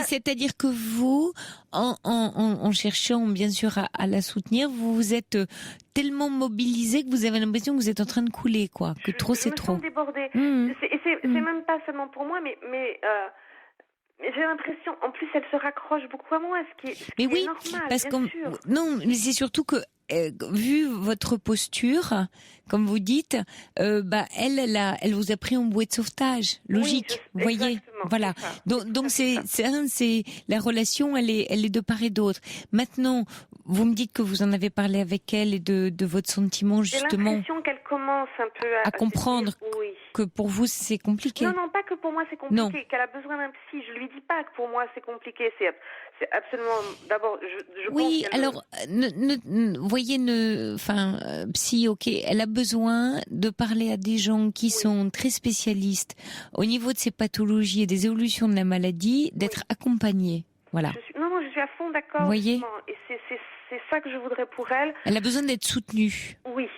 c'est-à-dire que vous, en cherchant bien sûr à la soutenir, vous vous êtes tellement mobilisé que vous avez l'impression que vous êtes en train de couler, quoi, que trop c'est trop. Je me sens débordée. C'est même pas seulement pour moi, mais j'ai l'impression, en plus, elle se raccroche beaucoup à moi, ce qui est normal, parce bien sûr. Non, mais c'est surtout que, vu votre posture, comme vous dites, elle vous a pris en bouée de sauvetage, logique, vous voyez. Voilà. Donc c'est la relation, elle est de part et d'autre. Maintenant, vous me dites que vous en avez parlé avec elle et de votre sentiment justement. J'ai l'impression qu'elle commence un peu à comprendre que pour vous c'est compliqué. Non, pas que pour moi c'est compliqué, qu'elle a besoin d'un psy. Je lui dis pas que pour moi c'est compliqué. C'est absolument. D'abord, je oui, alors, voyez, psy, ok, elle a besoin de parler à des gens qui sont très spécialistes au niveau de ces pathologies et des évolutions de la maladie, d'être accompagnée. Voilà. Je suis à fond d'accord. Vous voyez ? Et c'est ça que je voudrais pour elle. Elle a besoin d'être soutenue. Oui.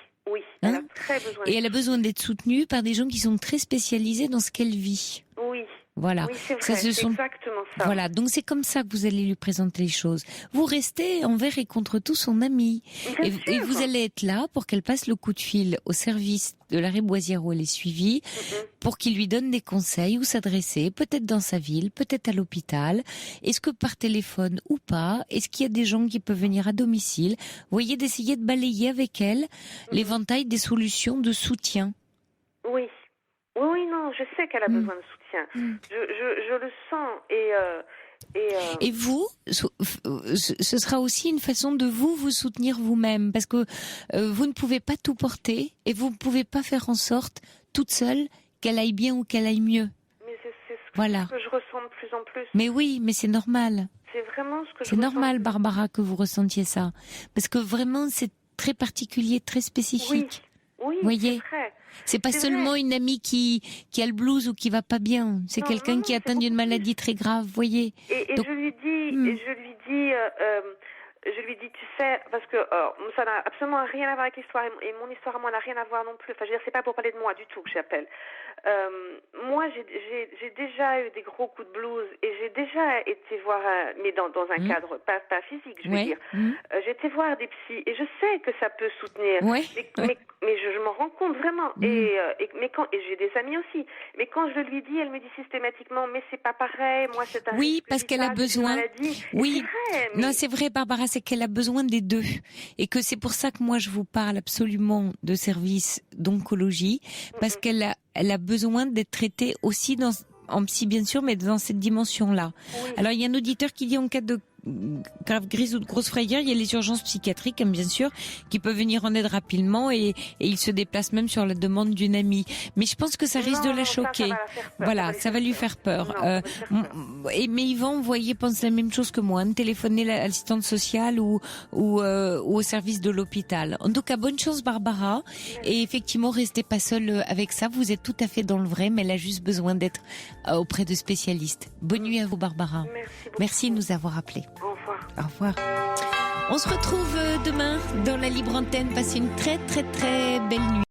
Elle a très besoin. Et elle a besoin d'être soutenue par des gens qui sont très spécialisés dans ce qu'elle vit. Oui. Voilà. Oui, c'est vrai, c'est exactement ça. Voilà, donc c'est comme ça que vous allez lui présenter les choses. Vous restez envers et contre tout son ami. Et vous allez être là pour qu'elle passe le coup de fil au service de l'arrêt Boisière où elle est suivie, pour qu'il lui donne des conseils, où s'adresser, peut-être dans sa ville, peut-être à l'hôpital. Est-ce que par téléphone ou pas? Est-ce qu'il y a des gens qui peuvent venir à domicile? Vous voyez, d'essayer de balayer avec elle l'éventail des solutions de soutien. Oui. Oui, non, je sais qu'elle a besoin de soutien. Je le sens Et vous, ce sera aussi une façon de vous soutenir vous-même, parce que vous ne pouvez pas tout porter et vous ne pouvez pas faire en sorte, toute seule, qu'elle aille bien ou qu'elle aille mieux. Mais c'est ce voilà. que je ressens de plus en plus. Mais oui, mais c'est normal. C'est vraiment ce que c'est normal, Barbara, que vous ressentiez ça. Parce que vraiment, c'est très particulier, très spécifique. Oui, voyez, c'est vrai. C'est pas seulement une amie qui a le blues ou qui va pas bien. C'est quelqu'un qui est atteint d'une maladie très grave, voyez. Et donc, je lui dis, tu sais, parce que ça n'a absolument rien à voir avec l'histoire et mon histoire à moi n'a rien à voir non plus. Enfin, je veux dire, c'est pas pour parler de moi du tout que j'appelle. Moi, j'ai déjà eu des gros coups de blues et j'ai déjà été voir, mais dans un cadre pas physique, je veux dire. J'ai été voir des psys et je sais que ça peut soutenir. Mais je m'en rends compte vraiment. Et j'ai des amis aussi. Mais quand je lui dis, elle me dit systématiquement, mais c'est pas pareil. Moi, c'est un risque parce qu'elle a besoin. Oui. C'est vrai, Non, c'est vrai, Barbara, c'est qu'elle a besoin des deux. Et que c'est pour ça que moi, je vous parle absolument de services d'oncologie, parce qu'elle a besoin d'être traitée aussi en psy, bien sûr, mais dans cette dimension-là. Alors, il y a un auditeur qui dit en cas de grave grise ou de grosse frayeur, il y a les urgences psychiatriques, bien sûr, qui peuvent venir en aide rapidement et il se déplace même sur la demande d'une amie. Mais je pense que ça risque de la choquer. Ça va lui faire peur. Mais Yvan, vous voyez, pense la même chose que moi. Téléphoner à l'assistante sociale ou au service de l'hôpital. En tout cas, bonne chance, Barbara. Et effectivement, restez pas seule avec ça. Vous êtes tout à fait dans le vrai, mais elle a juste besoin d'être auprès de spécialistes. Bonne nuit à vous, Barbara. Merci de nous avoir appelés. Au revoir. Au revoir. On se retrouve demain dans la Libre Antenne. Passez une très très très belle nuit.